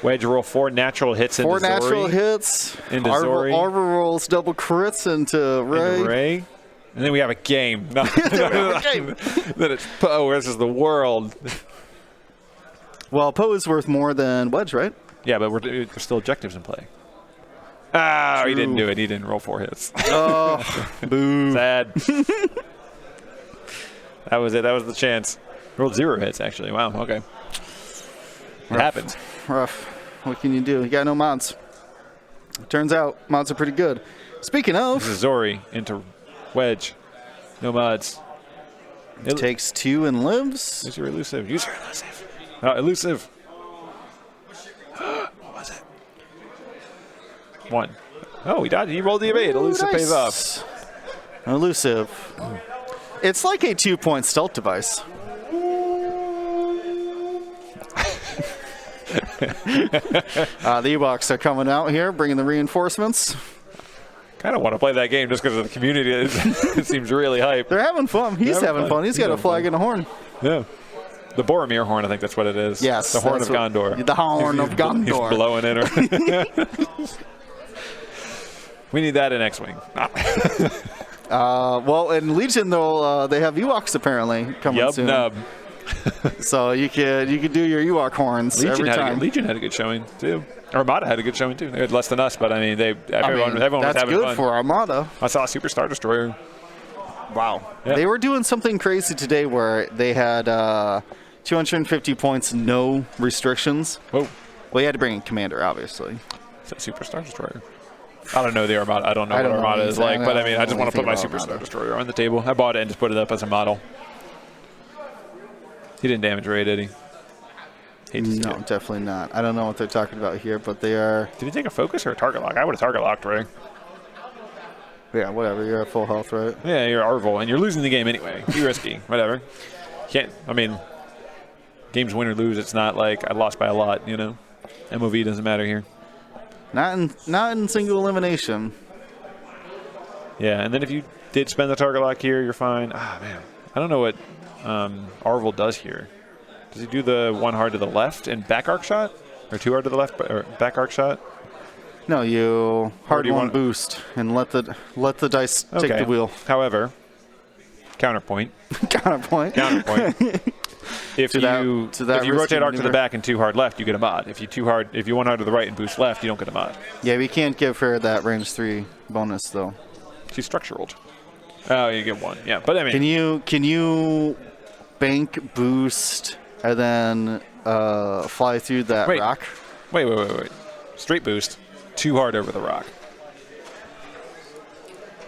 Wedge roll 4 natural hits into Zori.
4 natural hits.
Into Zori.
Arva rolls double crits into Ray.
And then we have a game. Then it's Poe versus the world.
Well, Poe is worth more than Wedge, right?
Yeah, but there's still objectives in play. Ah, he didn't do it. He didn't roll 4 hits.
Oh, boo.
Sad. That was it. That was the chance. Rolled 0 hits, actually. Wow, okay. It happens.
Rough. What can you do? You got no mods. Turns out mods are pretty good. Speaking of...
This is Zori into Wedge. No mods.
It takes 2 and lives.
Use your elusive. Use your elusive. Elusive. What was it? 1. Oh, he dodged. He rolled the evade. Elusive pays off.
Elusive. It's like a 2-point stealth device. The Ewoks are coming out here, bringing the reinforcements.
Kind of want to play that game just because of the community. It seems really hype.
They're having fun. He's having fun. He's got a flag and a horn.
Yeah. The Boromir horn, I think that's what it is.
Yes.
The horn of Gondor.
The horn of Gondor.
He's blowing in. We need that in X-Wing.
Well, in Legion, though, they have Ewoks apparently coming soon.
Nub.
So you could do your Ewok horns every time.
Legion had a good showing, too. Armada had a good showing, too. They had less than us, but, I mean, everyone was having fun.
That's good for Armada.
I saw a Super Star Destroyer.
Wow. Yep. They were doing something crazy today where they had 250 points, no restrictions.
Whoa.
Well, you had to bring in Commander, obviously.
Is that Super Star Destroyer? I don't know the Armada. I don't know what Armada is like, but I mean, I just want to put my Super Star Destroyer on the table. I bought it and just put it up as a model. He didn't damage Ray, did he?
No, definitely not. I don't know what they're talking about here, but they are...
Did he take a focus or a target lock? I would have target locked Ray.
Yeah, whatever. You're at full health, right?
Yeah, you're Arvel, and you're losing the game anyway. Be risky. Whatever. Can't... I mean, games win or lose, it's not like I lost by a lot, you know? MOV doesn't matter here.
Not in single elimination.
Yeah, and then if you did spend the target lock here, you're fine. Ah, man. I don't know what Arvel does here. Does he do the 1 hard to the left and back arc shot? Or 2 hard to the left or back arc shot?
No, you hard 1 boost and let the dice take the wheel.
However, Counterpoint.
Counterpoint.
If you rotate arc to the back and 2 hard left, you get a mod. If you 1 hard to the right and boost left, you don't get a mod.
Yeah, we can't give her that range 3 bonus though.
She's structural. Oh, you get 1. Yeah, but I mean,
can you bank boost and then fly through that rock?
Wait. Straight boost, 2 hard over the rock.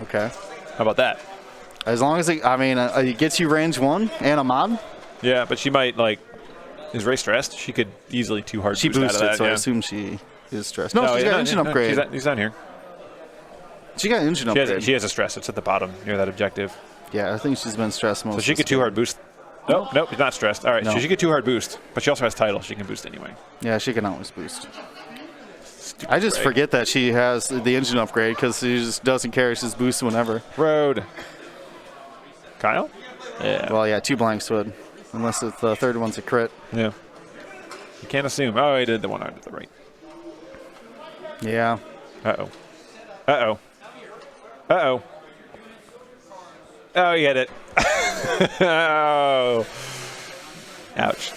Okay.
How about that?
As long as it gets you range 1 and a mod.
Yeah, but she might is Ray stressed? She could easily 2 hard
she
boost
boosted,
out of that.
So
yeah.
I assume she is stressed. No, she's got engine upgrade.
He's down here.
She got engine upgrade.
She has a stress. It's at the bottom near that objective.
Yeah, I think she's been stressed most.
So she could 2 hard boost. Nope, she's not stressed. All right, so she could 2 hard boost, but she also has title. She can boost anyway.
Yeah, she can always boost. I just forget that she has the engine upgrade because she just doesn't care. She's boosts whenever.
Road. Kyle? Yeah.
Well, yeah, 2 blanks would. Unless it's the third one's a crit.
Yeah. You can't assume. Oh, he did the 1 hard to the right.
Yeah.
Uh-oh. Oh, he hit it. Oh. Ouch.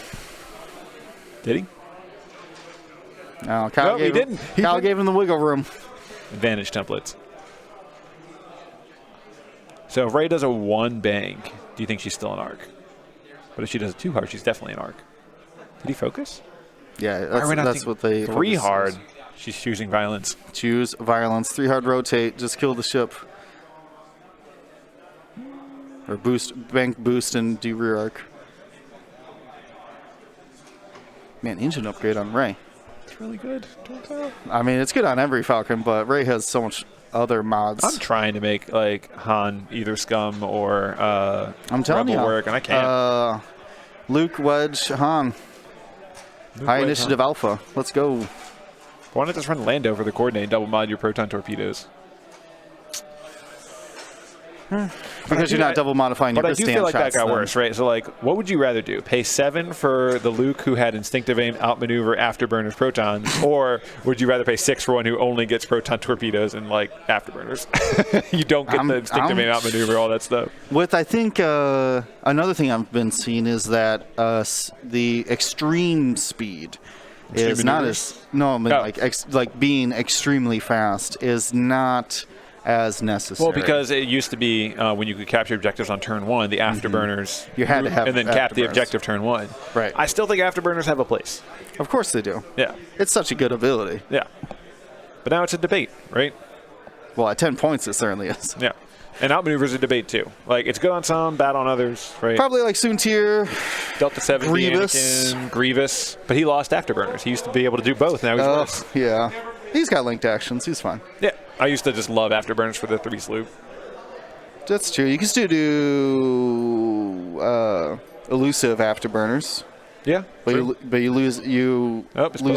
Did he?
No, Kyle gave him the wiggle room.
Advantage templates. So if Ray does a 1 bank, do you think she's still an arc? But if she does a 2 hard, she's definitely an arc. Did he focus?
Yeah, that's what they
3 hard. She's choosing violence.
Choose violence. 3 hard rotate. Just kill the ship. Or bank boost and do rear arc. Man, engine upgrade on Ray.
It's really good.
I mean, it's good on every Falcon, but Ray has so much other mods.
I'm trying to make Han either scum or
I'm telling
Rebel
you,
work, and I can't.
Luke, Wedge, Han. High initiative alpha. Let's go.
Why not just run land over the coordinate and double mod your proton torpedoes?
Because you're not double modifying your
distance. But I do feel like that got worse, right? So, what would you rather do? Pay 7 for the Luke who had instinctive aim, outmaneuver, afterburners, protons, or would you rather pay 6 for one who only gets proton torpedoes and afterburners? You don't get the instinctive aim, outmaneuver, all that stuff.
I think another thing I've been seeing is that the extreme speed is not as being extremely fast is not as necessary.
Well, because it used to be when you could capture objectives on turn 1, the afterburners,
you had to have,
and then cap the objective turn 1.
Right.
I still think afterburners have a place.
Of course they do.
Yeah.
It's such a good ability.
Yeah. But now it's a debate, right?
Well, at 10 points it certainly is.
Yeah. And outmaneuver is a debate too. It's good on some, bad on others, right?
Probably Soontir,
Delta 7, Grievous, but he lost afterburners. He used to be able to do both. Now he's worse.
Yeah. He's got linked actions. He's fine.
Yeah. I used to just love afterburners for the 3 sloop.
That's true. You can still do elusive afterburners.
Yeah.
But you lose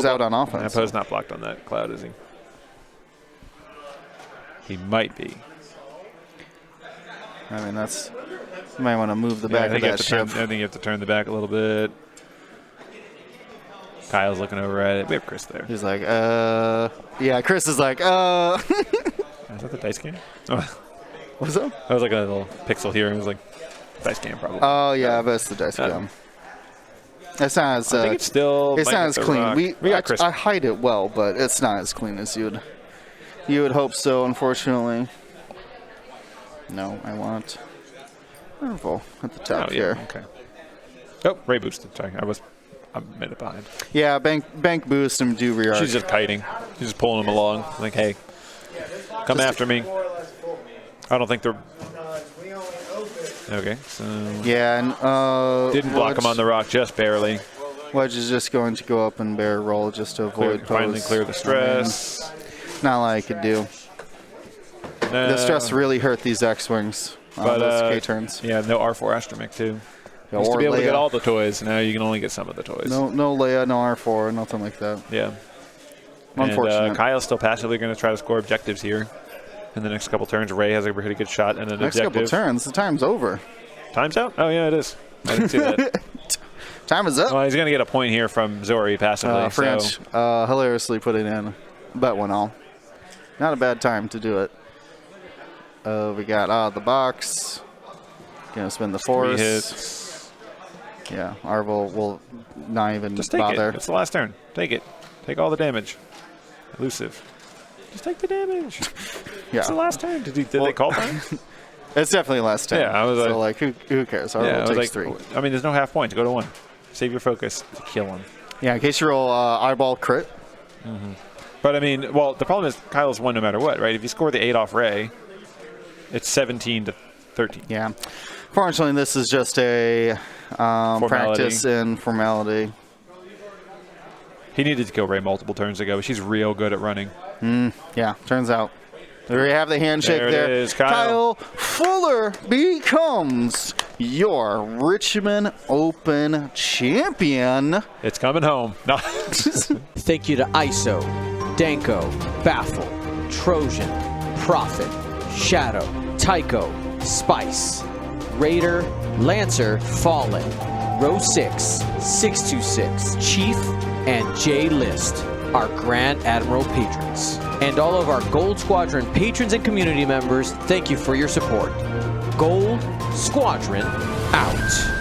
out on offense.
Poe's not blocked on that cloud, is he? He might be.
I mean, you might want to move the back of that ship.
I think you have to turn the back a little bit. Kyle's looking over at it. We have Chris there.
He's like, yeah, Chris is like,
Is that the dice game? Oh.
What's up?
That was like a little pixel here. It was like dice game, probably.
Oh, yeah, I bet it's the dice game. It's not as,
I think it's not
as clean.
We got Chris.
I hide it well, but it's not as clean as you would hope so, unfortunately. No, I want Marvel at the top here.
Okay. Oh, Ray boosted. Sorry, I'm a minute behind.
Yeah, bank boost and do rear arc.
She's just kiting. She's just pulling him along. Hey, come after me. I don't think they're... Okay, so...
Yeah, and...
didn't block him on the rock, just barely.
Wedge is just going to go up and bear roll just to avoid
finally clear the stress.
Not a lot I could do. The stress really hurt these X-Wings on those K-turns.
Yeah, no R4 Astromech, too.
Yeah,
used to be able to get all the toys. Now you can only get some of the toys.
No Leia, no R4, nothing like that.
Yeah.
Unfortunate.
And Kyle's still passively going to try to score objectives here in the next couple turns. Ray has a pretty good shot and an
next
objective.
Next couple turns, the time's over.
Time's out? Oh, yeah, it is. I didn't see that.
Time is up.
Well, he's going to get a point here from Zori passively.
French hilariously putting in bet 1-all. Not a bad time to do it. We got the box. Gonna spin the force.
3 hits.
Yeah, Arvel will not even
Just take
bother.
it. It's the last turn. Take it. Take all the damage. Elusive. Just take the damage.
Yeah.
It's the last turn. Did they call time?
It's definitely last turn.
Yeah, I was
so like who cares? Arvel takes 3.
I mean, there's no half point to go to 1. Save your focus. Kill him.
Yeah, in case you roll eyeball crit.
But I mean, well, the problem is Kyle's won no matter what, right? If you score the 8 off Ray, it's 17 to 13.
Yeah. Fortunately, this is just a practice and formality.
He needed to kill Ray multiple turns ago, but she's real good at running.
Yeah, turns out. There you have the handshake there.
It is, Kyle.
Fuller becomes your Richmond Open champion.
It's coming home. No.
Thank you to ISO, Danko, Baffle, Trojan, Prophet, Shadow, Tycho, Spice, Raider, Lancer, Fallen, Row 6, 626, Chief, and J List, our Grand Admiral patrons. And all of our Gold Squadron patrons and community members, thank you for your support. Gold Squadron out.